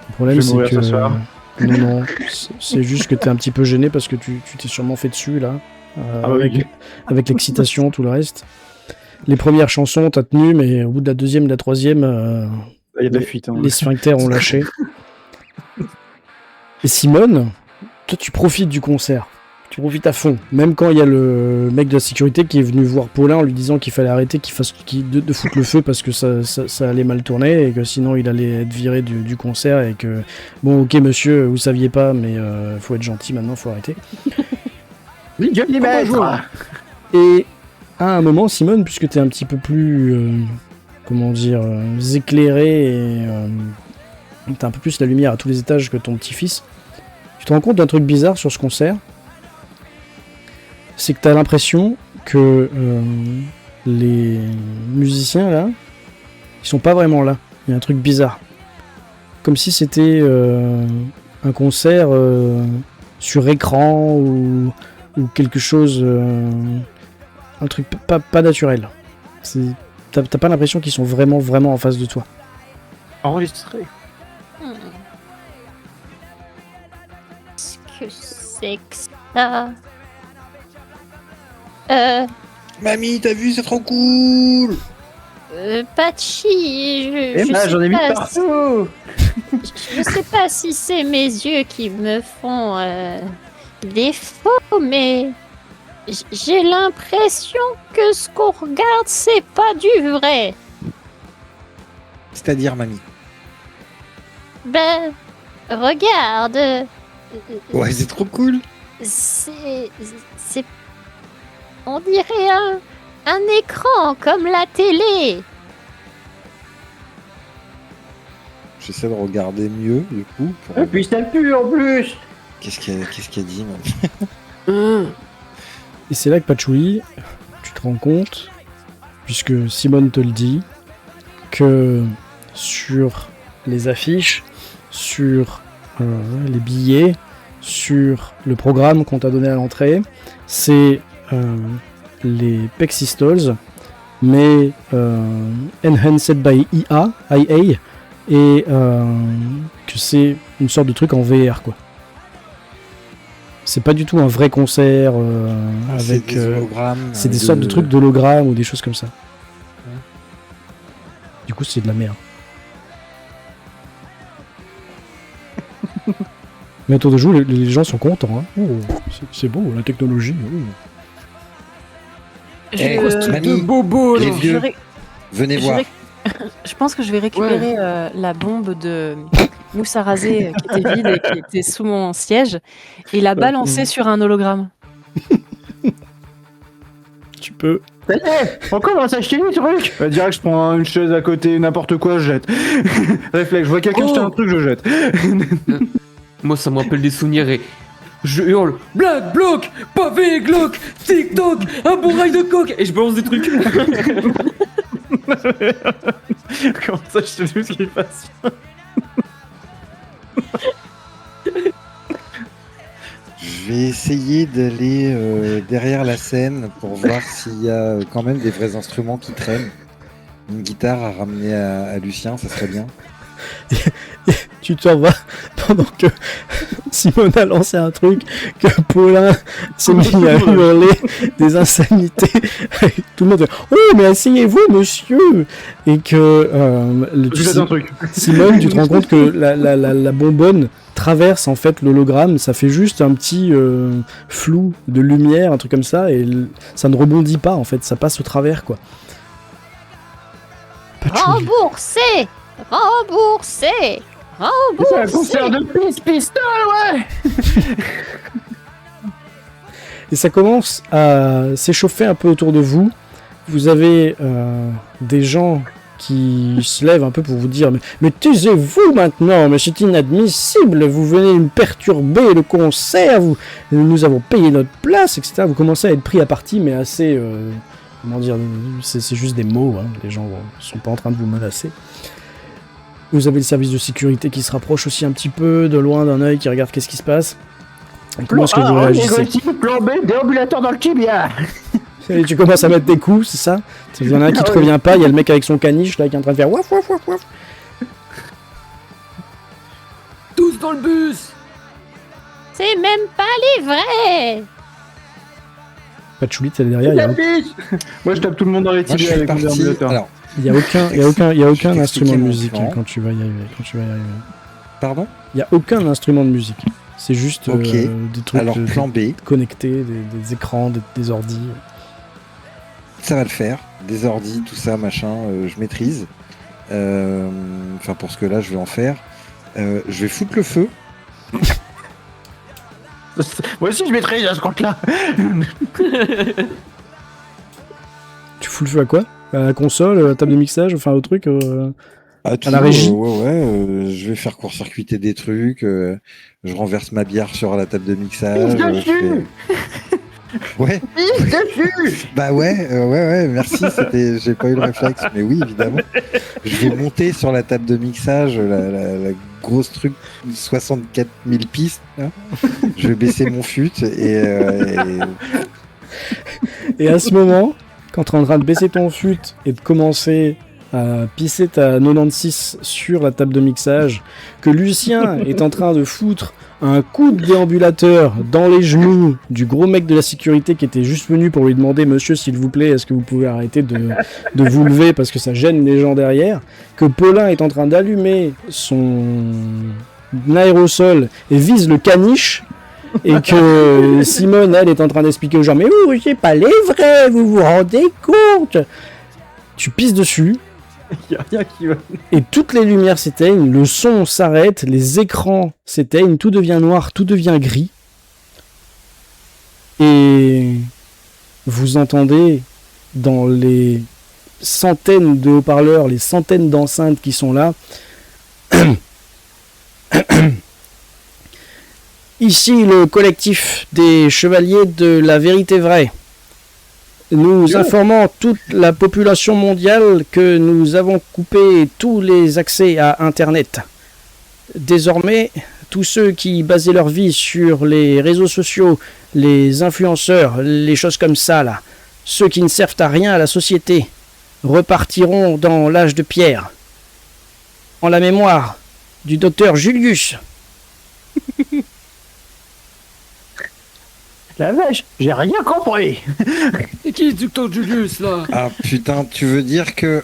le problème Je vais c'est mourir que ce soir. non, c'est juste que t'es un petit peu gêné parce que tu t'es sûrement fait dessus là, avec l'excitation, tout le reste. Les premières chansons, t'as tenu, mais au bout de la deuxième, de la troisième, Il y a de la fuite. Hein. les sphincters ont lâché. Et Simone, toi tu profites du concert. Tu profites à fond. Même quand il y a le mec de la sécurité qui est venu voir Paulin en lui disant qu'il fallait arrêter, de foutre le feu parce que ça allait mal tourner et que sinon il allait être viré du concert et que bon ok monsieur, vous saviez pas mais faut être gentil maintenant, faut arrêter. Et à un moment Simone, puisque t'es un petit peu plus éclairé et t'as un peu plus la lumière à tous les étages que ton petit-fils, tu te rends compte d'un truc bizarre sur ce concert. C'est que t'as l'impression que les musiciens là, ils sont pas vraiment là. Il y a un truc bizarre. Comme si c'était un concert sur écran ou quelque chose, un truc pas naturel. T'as pas l'impression qu'ils sont vraiment en face de toi. Enregistré. Qu'est-ce que c'est que ça? Mamie, t'as vu, c'est trop cool! Patchy, J'en ai mis pas partout. Je sais pas si c'est mes yeux qui me font défaut, mais j'ai l'impression que ce qu'on regarde, c'est pas du vrai. C'est-à-dire, mamie. Ben, regarde. Ouais, c'est trop cool. C'est... On dirait un écran comme la télé. J'essaie de regarder mieux, du coup. Et puis ça pue en plus. Qu'est-ce qu'elle dit, même Et c'est là que Patchouli, tu te rends compte, puisque Simone te le dit, que sur les affiches, sur les billets, sur le programme qu'on t'a donné à l'entrée, c'est les Pexistols, mais enhanced by IA, et que c'est une sorte de truc en VR, quoi. C'est pas du tout un vrai concert avec. des hologrammes. C'est des sortes de trucs d'hologrammes ou des choses comme ça. Du coup, c'est de la merde. Mais autour de joue, les gens sont contents. Hein. Oh, c'est beau, la technologie. Oh. Eh, Je- mamie, bobo, les là. vieux, je- venez je voir. Je pense que je vais récupérer la bombe de mousse à raser qui était vide et qui était sous mon siège et la balancer sur un hologramme. Tu peux. On commence à acheter des trucs. Bah, direct, je prends une chaise à côté, n'importe quoi, je jette. Réflexe, je vois quelqu'un jeter un truc, je jette. Moi, ça me rappelle des souvenirs et je hurle Black Bloc, pavé, Glock, TikTok, un bon rail de coke et je balance des trucs. Comment ça, je sais plus ce qu'il passe. Je vais essayer d'aller derrière la scène pour voir s'il y a quand même des vrais instruments qui traînent. Une guitare à ramener à Lucien, ça serait bien. Tu t'en vas pendant que Simone a lancé un truc, que Paulin s'est mis à hurler des insanités. Tout le monde fait « Oh, mais asseyez-vous, monsieur !» Et que Je jette un truc. Simone, tu te rends compte que la bonbonne traverse en fait l'hologramme, ça fait juste un petit flou de lumière, un truc comme ça, et ça ne rebondit pas en fait, ça passe au travers quoi. Patchouli. Remboursé. Remboursé. C'est un concert Remboursé. de pistol, ouais. Et ça commence à s'échauffer un peu autour de vous. Vous avez des gens qui se lèvent un peu pour vous dire mais taisez-vous maintenant, mais c'est inadmissible, vous venez me perturber le concert, nous avons payé notre place, etc. Vous commencez à être pris à partie, mais assez... comment dire, c'est juste des mots, hein. Les gens sont pas en train de vous menacer. Vous avez le service de sécurité qui se rapproche aussi un petit peu, de loin, d'un œil, qui regarde qu'est-ce qui se passe. Et comment est-ce que vous réagissez? Plan B, déambulateur dans le tibia. Et tu commences à mettre des coups, c'est ça? Il y en a un qui te revient pas, il y a le mec avec son caniche là qui est en train de faire waf waf waf waf. Tous dans le bus. C'est même pas livré. Patchouli, t'es derrière, Moi, je tape tout le monde dans les Moi, je tibias suis avec mon parti. déambulateur. Alors, il y a aucun Je vais instrument de t'expliquer mon musique plan. quand tu vas y arriver. pardon. Il y a aucun instrument de musique. C'est juste Ok. des trucs Alors, plan B, connectés, des écrans, des ordis. ça va le faire. Des ordis, tout ça, machin, je maîtrise. Enfin, pour ce que là, je vais en faire. Je vais foutre le feu. Moi aussi, je maîtrise à ce compte-là. Tu fous le feu à quoi? À la console, à la table de mixage, enfin au truc À la régie. je vais faire court-circuiter des trucs. Je renverse ma bière sur la table de mixage. Pisse dessus. Ouais. Pisse dessus. Bah ouais, merci. J'ai pas eu le réflexe, mais oui, évidemment. Je vais monter sur la table de mixage, la grosse truc, 64 000 pistes. Hein. Je vais baisser mon fut Et à ce moment, quand tu es en train de baisser ton fut et de commencer à pisser ta 96 sur la table de mixage, que Lucien est en train de foutre un coup de déambulateur dans les genoux du gros mec de la sécurité qui était juste venu pour lui demander « Monsieur, s'il vous plaît, est-ce que vous pouvez arrêter de vous lever parce que ça gêne les gens derrière ?» Que Paulin est en train d'allumer son aérosol et vise le caniche, et que Simone, elle, est en train d'expliquer aux gens « Mais oui, c'est pas les vrais, vous vous rendez compte ?» Tu pisses dessus, Il y a rien qui va. Et toutes les lumières s'éteignent, le son s'arrête, les écrans s'éteignent, tout devient noir, tout devient gris. Et vous entendez dans les centaines de haut-parleurs, les centaines d'enceintes qui sont là. Ici le collectif des chevaliers de la vérité vraie. Nous informons toute la population mondiale que nous avons coupé tous les accès à Internet. Désormais, tous ceux qui basaient leur vie sur les réseaux sociaux, les influenceurs, les choses comme ça, là, ceux qui ne servent à rien à la société, repartiront dans l'âge de pierre. En la mémoire du docteur Julius. La vache, j'ai rien compris. Et qui est Docteur Julius là? Ah putain, tu veux dire que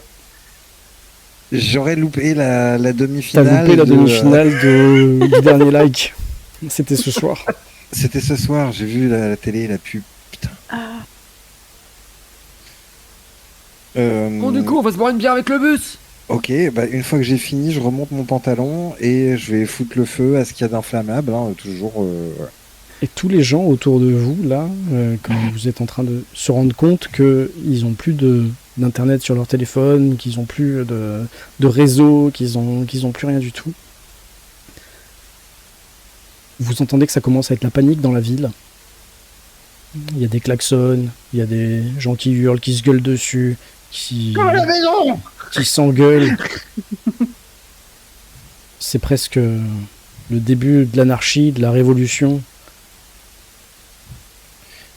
j'aurais loupé la T'as demi-finale loupé la de- demi-finale du dernier like. C'était ce soir. C'était ce soir, j'ai vu la télé, la pub. Putain. Bon, du coup, on va se boire une bière avec le bus. Ok, bah une fois que j'ai fini, je remonte mon pantalon et je vais foutre le feu à ce qu'il y a d'inflammable. Hein, toujours. Voilà. Et tous les gens autour de vous, là, quand vous êtes en train de se rendre compte qu'ils n'ont plus d'internet sur leur téléphone, qu'ils n'ont plus de réseau, qu'ils ont plus rien du tout. Vous entendez que ça commence à être la panique dans la ville. Il y a des klaxons, il y a des gens qui hurlent, qui se gueulent dessus, qui s'engueulent. C'est presque le début de l'anarchie, de la révolution.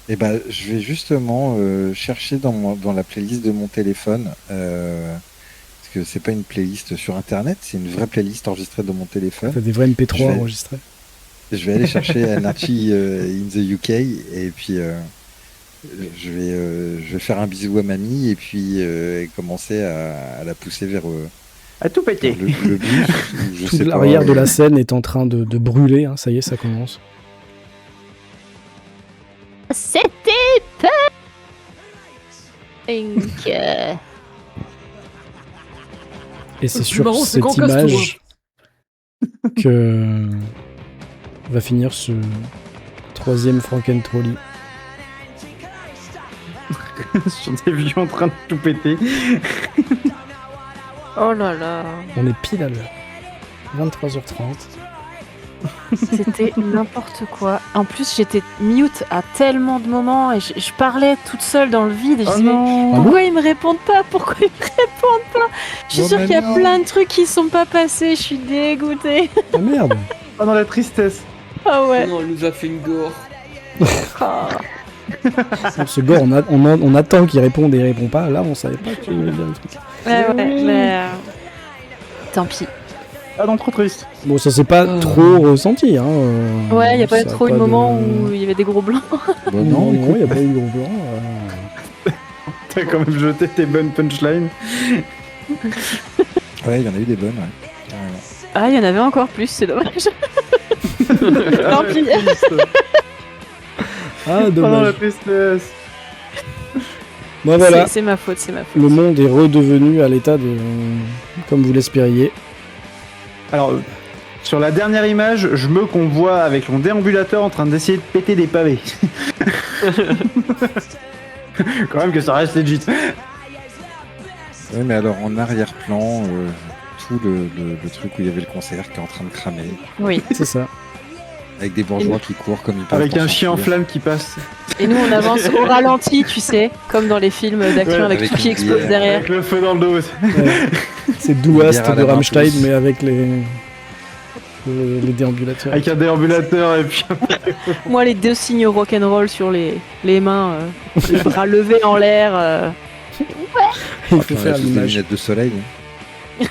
Et bah, je vais justement chercher dans la playlist de mon téléphone, parce que c'est pas une playlist sur internet, c'est une vraie playlist enregistrée dans mon téléphone. T'as des vrais MP3 Je vais- enregistrés. Je vais aller chercher Anarchy in the UK et puis je vais faire un bisou à mamie et puis commencer à la pousser vers À tout péter. le bus. ou je Tout sais pas, l'arrière de la scène est en train de brûler, hein, ça y est, ça commence. C'était punk. Et c'est Le plus sur marrant, c'est cette qu'on casse tout, image que va finir ce troisième Frankentrolley. Sur des vieux en train de tout péter. Oh là là. On est pile à l'heure. 23h30. C'était n'importe quoi. En plus, j'étais mute à tellement de moments et je parlais toute seule dans le vide. Et je Oh disais, non. pourquoi ils me répondent pas? Pourquoi ils me répondent pas? Je suis Non, sûre mais qu'il y a non. plein de trucs qui sont pas passés. Je suis dégoûtée. Ah merde. Oh non, la tristesse. Ah ouais. Non, elle nous a fait une gore. Ah. Ce gars, on attend qu'il réponde et il répond pas. Là, on savait pas qu'il allait dire le truc. Ouais, mais tant pis. Ah non, trop triste. Bon, ça s'est pas trop ressenti. Hein. Ouais, il y a pas eu Ça trop eu de moments où il y avait des gros blancs. Bah Non, écoute, il n'y a pas eu de gros blanc. T'as quand même jeté tes bonnes punchlines. ouais, il y en a eu des bonnes. Ouais. Carrément. Ah, il y en avait encore plus, c'est dommage. Tant pis. Ah, Oh non, la dommage. tristesse. Bon, voilà. C'est ma faute, c'est ma faute. Le monde est redevenu à l'état de... comme vous l'espériez. Alors, sur la dernière image, je me qu'on voit avec mon déambulateur en train d'essayer de péter des pavés. Quand même que ça reste legit. Ouais, mais alors en arrière-plan, tout le truc où il y avait le concert qui est en train de cramer, Oui. C'est ça. avec des bourgeois qui courent comme ils peuvent. Avec pour un chien en s'enfuir. flamme qui passe. Et nous, on avance au ralenti, tu sais, comme dans les films d'action Ouais, avec avec tout qui une explose bière. derrière. Avec le feu dans le dos. Ouais. C'est Douast bière à de la main Rammstein, tous. mais avec les déambulateurs. Avec un déambulateur et puis... Moi, les deux signes rock'n'roll sur les mains, les bras levés en l'air. Il Oh, faut puis on a faire tous des l'image. lunettes de soleil. hein.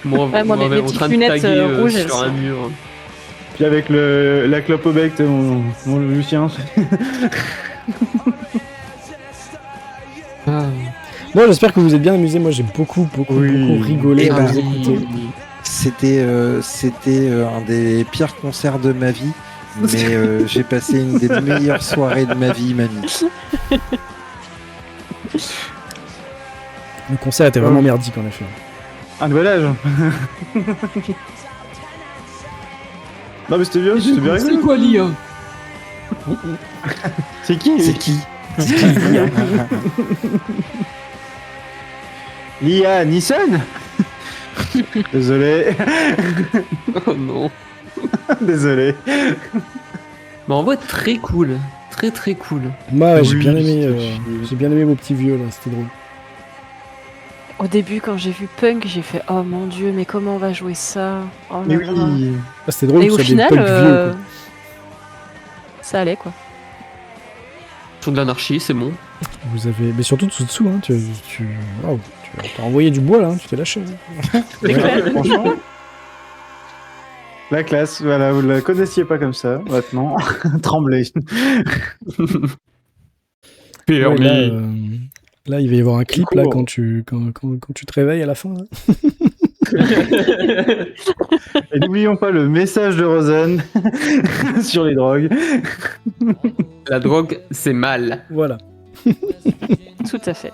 Moi, Ouais, moi, moi, mes on petites train de lunettes, taguer rouges, elles sur un sont- mur. Puis avec la clope au bec, t'es mon Lucien. Ah. Bon, j'espère que vous êtes bien amusés. Moi, j'ai beaucoup rigolé Et à bah, vous écouter. C'était un des pires concerts de ma vie, mais j'ai passé une des meilleures soirées de ma vie, mamie. Le concert était vraiment merdique en effet. Un nouvel âge. Non mais c'était bien C'est rigolo. quoi l'IA? C'est qui C'est qui Lia Nissan. Désolé. Oh non. Désolé. Mais en vrai, très cool. Très très cool. Moi, j'ai Oui, bien aimé, c'est- j'ai bien aimé vos petits vieux là, c'était drôle. Au début, quand j'ai vu Punk, j'ai fait oh mon dieu, mais comment on va jouer ça? Oh Mais là là. oui. Ah, c'était drôle Et que au ce soit des final, punks vieux. Quoi. ça allait quoi. Sur de l'anarchie, c'est bon. Vous avez, mais surtout dessous, hein, waouh, tu as envoyé du bois là, hein, tu t'es lâché. Hein. Ouais, franchement. La classe, voilà, vous la connaissiez pas comme ça, maintenant. Tremblez. Ouais, là, il va y avoir un clip court. là quand tu te réveilles à la fin. Là. Et n'oublions pas le message de Rosen sur les drogues. La drogue, c'est mal. Voilà. Tout à fait.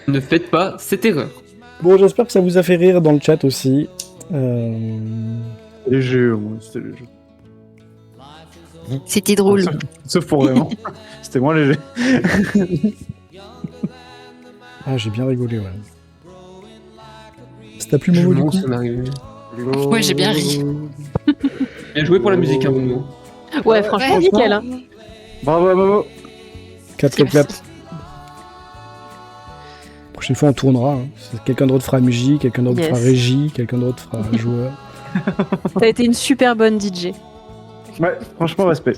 Ne faites pas cette erreur. Bon, j'espère que ça vous a fait rire dans le chat aussi. Les jeux, au moins, c'était le jeu. C'était drôle. Sauf pour vraiment. C'était moins léger. Ah, j'ai bien rigolé, ouais. Ça t'a plu, Momo, du coup ça m'arrive. Ouais, j'ai bien ri. Bien joué pour la musique, hein, Momo. Ouais, franchement, nickel. Hein. Bravo à Momo. Clap. Prochaine fois, on tournera. Hein. Quelqu'un d'autre fera musique, quelqu'un d'autre Yes. fera régie, quelqu'un d'autre fera joueur. T'as été une super bonne DJ. Ouais, franchement, respect.